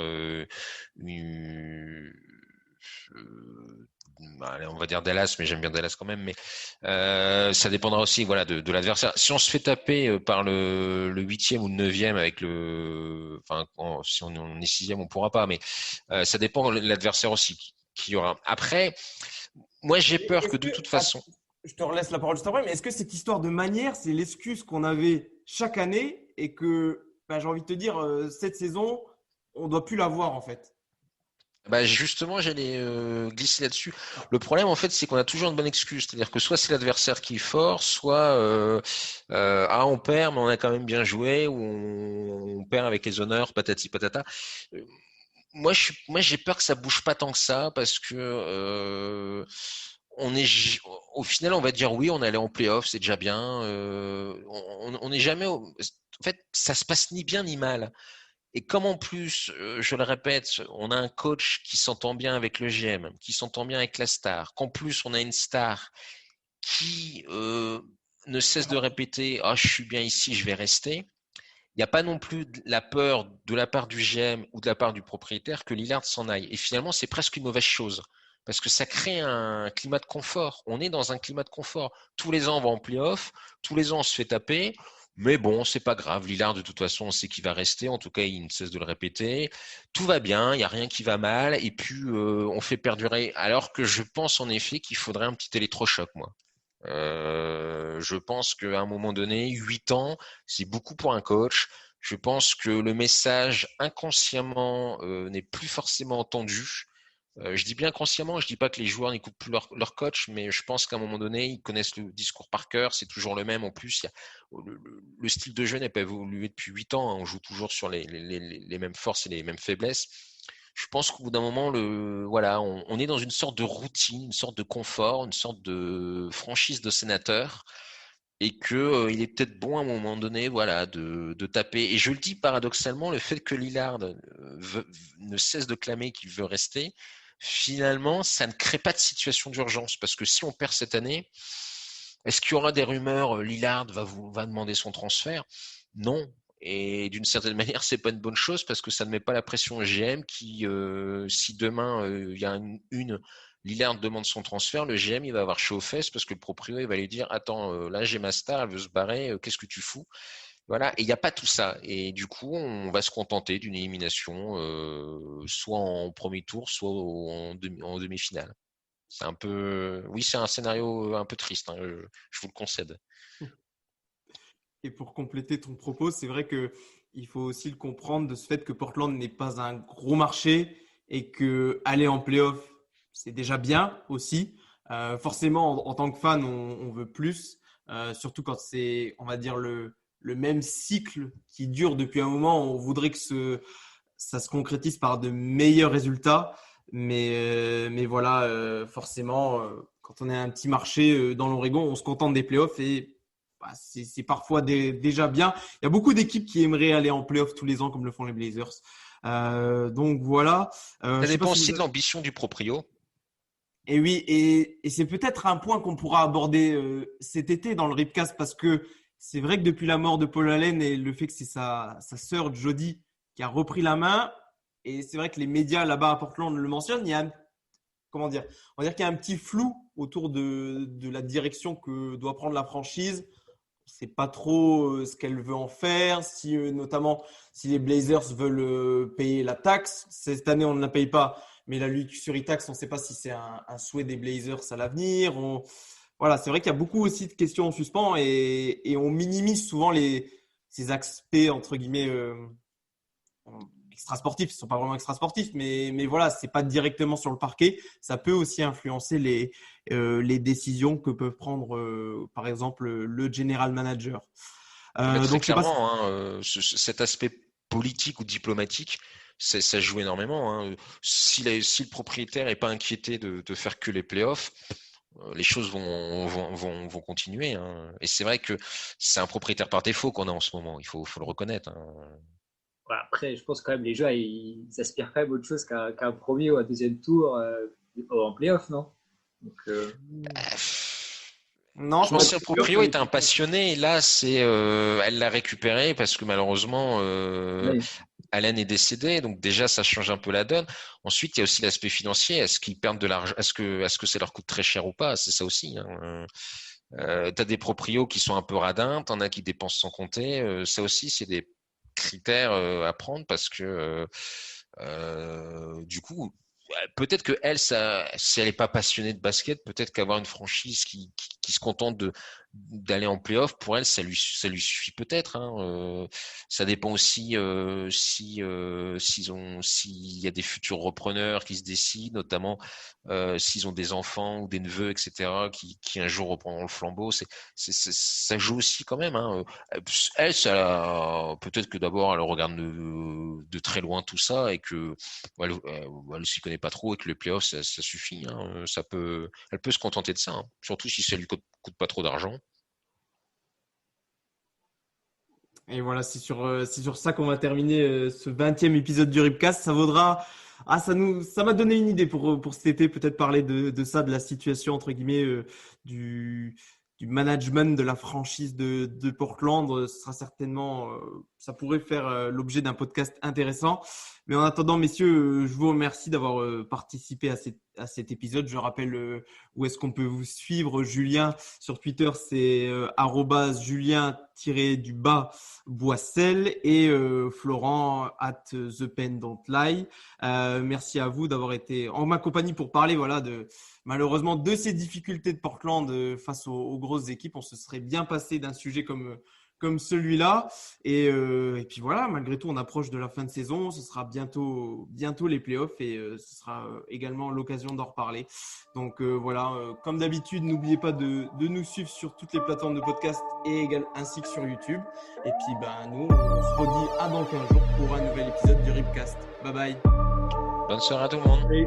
Speaker 5: allez, on va dire Dallas, mais j'aime bien Dallas quand même. Mais ça dépendra aussi, voilà, de l'adversaire. Si on se fait taper par le 8e ou le 9e avec si on est 6e, on pourra pas. Mais ça dépend de l'adversaire aussi qui y aura. Après, moi, j'ai peur que de toute façon.
Speaker 4: Je te relaisse la parole juste après, mais est-ce que cette histoire de manière, c'est l'excuse qu'on avait chaque année et que, j'ai envie de te dire, cette saison, on ne doit plus l'avoir en fait?
Speaker 5: Bah justement, j'allais glisser là-dessus. Le problème, en fait, c'est qu'on a toujours une bonne excuse. C'est-à-dire que soit c'est l'adversaire qui est fort, soit on perd, mais on a quand même bien joué, ou on perd avec les honneurs, patati patata. Euh, moi, j'ai peur que ça bouge pas tant que ça, parce que on est, au final, on va dire oui, on est allé en playoff, c'est déjà bien. On n'est jamais. En fait, ça se passe ni bien ni mal. Et comme en plus, je le répète, on a un coach qui s'entend bien avec le GM, qui s'entend bien avec la star, qu'en plus on a une star qui ne cesse de répéter « Ah, je suis bien ici, je vais rester », il n'y a pas non plus la peur de la part du GM ou de la part du propriétaire que Lillard s'en aille. Et finalement, c'est presque une mauvaise chose. Parce que ça crée un climat de confort. On est dans un climat de confort. Tous les ans, on va en playoff. Tous les ans, on se fait taper. Mais bon, c'est pas grave. Lillard, de toute façon, on sait qu'il va rester. En tout cas, il ne cesse de le répéter. Tout va bien. Il n'y a rien qui va mal. Et puis, on fait perdurer. Alors que je pense en effet qu'il faudrait un petit électrochoc, moi. Je pense qu'à un moment donné, 8 ans, c'est beaucoup pour un coach. Je pense que le message inconsciemment n'est plus forcément entendu. Je dis bien inconsciemment, je dis pas que les joueurs n'écoutent plus leur coach, mais je pense qu'à un moment donné, ils connaissent le discours par cœur, c'est toujours le même. En plus, le style de jeu n'a pas évolué depuis 8 ans, hein. On joue toujours sur les mêmes forces et les mêmes faiblesses. Je pense qu'au bout d'un moment, voilà, on est dans une sorte de routine, une sorte de confort, une sorte de franchise de sénateur, et que il est peut-être bon à un moment donné, voilà, de taper. Et je le dis paradoxalement, le fait que Lillard ne cesse de clamer qu'il veut rester, finalement, ça ne crée pas de situation d'urgence, parce que si on perd cette année, est-ce qu'il y aura des rumeurs Lillard va demander son transfert? Non. Et d'une certaine manière, c'est pas une bonne chose parce que ça ne met pas la pression au GM qui, si demain il y a une Lillard demande son transfert, le GM il va avoir chaud aux fesses parce que le proprio il va lui dire attends là j'ai ma star, elle veut se barrer, qu'est-ce que tu fous? Voilà, et il n'y a pas tout ça. Et du coup, on va se contenter d'une élimination, soit en premier tour, soit en demi-finale. C'est un peu, oui, c'est un scénario un peu triste, hein, je vous le concède.
Speaker 4: Et pour compléter ton propos, c'est vrai que il faut aussi le comprendre de ce fait que Portland n'est pas un gros marché et que aller en playoff, c'est déjà bien aussi. Forcément, en tant que fan, on veut plus, surtout quand c'est, on va dire, le même cycle qui dure depuis un moment. On voudrait que ça se concrétise par de meilleurs résultats. Mais voilà, forcément, quand on est un petit marché dans l'Oregon, on se contente des playoffs et bah, c'est parfois déjà bien. Il y a beaucoup d'équipes qui aimeraient aller en playoff tous les ans, comme le font les Blazers. Donc voilà.
Speaker 5: Ça dépend aussi de l'ambition du proprio.
Speaker 4: Et oui, et c'est peut-être un point qu'on pourra aborder cet été dans le Ripcast parce que c'est vrai que depuis la mort de Paul Allen et le fait que c'est sa sœur Jodie qui a repris la main, et c'est vrai que les médias là-bas à Portland le mentionnent, il y a comment dire, on va dire qu'il y a un petit flou autour de la direction que doit prendre la franchise. On ne sait pas trop ce qu'elle veut en faire, si notamment si les Blazers veulent payer la taxe. Cette année, on ne la paye pas, mais la luxury tax, on ne sait pas si c'est un souhait des Blazers à l'avenir. Voilà, c'est vrai qu'il y a beaucoup aussi de questions en suspens et on minimise souvent ces aspects entre guillemets extra-sportifs. Ils ne sont pas vraiment extra-sportifs, mais voilà, ce n'est pas directement sur le parquet. Ça peut aussi influencer les décisions que peut prendre, par exemple, le general manager.
Speaker 5: Très
Speaker 4: Donc,
Speaker 5: clairement, hein, cet aspect politique ou diplomatique, ça joue énormément. Hein. Si le propriétaire n'est pas inquiété de faire que les playoffs, les choses vont continuer. Hein. Et c'est vrai que c'est un propriétaire par défaut qu'on a en ce moment. Il faut le reconnaître. Hein.
Speaker 6: Ouais, après, je pense quand même les joueurs ils aspirent quand même autre chose qu'un premier ou un deuxième tour en playoff, non? Donc,
Speaker 4: non,
Speaker 5: je pense que le proprio est un passionné. Et là, elle l'a récupéré parce que malheureusement,
Speaker 6: oui.
Speaker 5: Allen est décédé. Donc déjà, ça change un peu la donne. Ensuite, il y a aussi l'aspect financier. Est-ce qu'ils perdent de l'argent? Est-ce que ça leur coûte très cher ou pas? C'est ça aussi. Hein. T'as des proprios qui sont un peu radins. T'en as qui dépensent sans compter. Ça aussi, c'est des critères à prendre parce que du coup peut-être que elle, si elle n'est pas passionnée de basket, peut-être qu'avoir une franchise qui se contente d'aller en play-off, pour elle, ça lui suffit peut-être. Ça dépend aussi s'il y a des futurs repreneurs qui se décident, notamment s'ils ont des enfants ou des neveux, etc., qui un jour reprendront le flambeau. Ça joue aussi quand même. Elle, peut-être que d'abord elle regarde de très loin tout ça et que elle s'y connaît pas trop et que le play-off ça suffit. Elle peut se contenter de ça, surtout si ça lui coûte pas trop d'argent.
Speaker 4: Et voilà, c'est sur ça qu'on va terminer ce 20e épisode du Ripcast. Ça vaudra. Ça m'a donné une idée pour cet été, peut-être parler de ça, de la situation, entre guillemets, du management de la franchise de Portland. Ce sera certainement, ça pourrait faire l'objet d'un podcast intéressant. Mais en attendant, messieurs, je vous remercie d'avoir participé à cet épisode. Je rappelle où est-ce qu'on peut vous suivre. Julien, sur Twitter, c'est @julien_boissel et Florent @thepen.lie. Merci à vous d'avoir été en ma compagnie pour parler malheureusement de ces difficultés de Portland face aux grosses équipes. On se serait bien passé d'un sujet comme celui-là. Et puis voilà, malgré tout, on approche de la fin de saison. Ce sera bientôt les playoffs et ce sera également l'occasion d'en reparler. Donc comme d'habitude, n'oubliez pas de nous suivre sur toutes les plateformes de podcast ainsi que sur YouTube. Et puis nous, on se redit à dans 15 jours pour un nouvel épisode du Ripcast. Bye bye.
Speaker 5: Bonne soirée à tout le monde.
Speaker 6: Oui.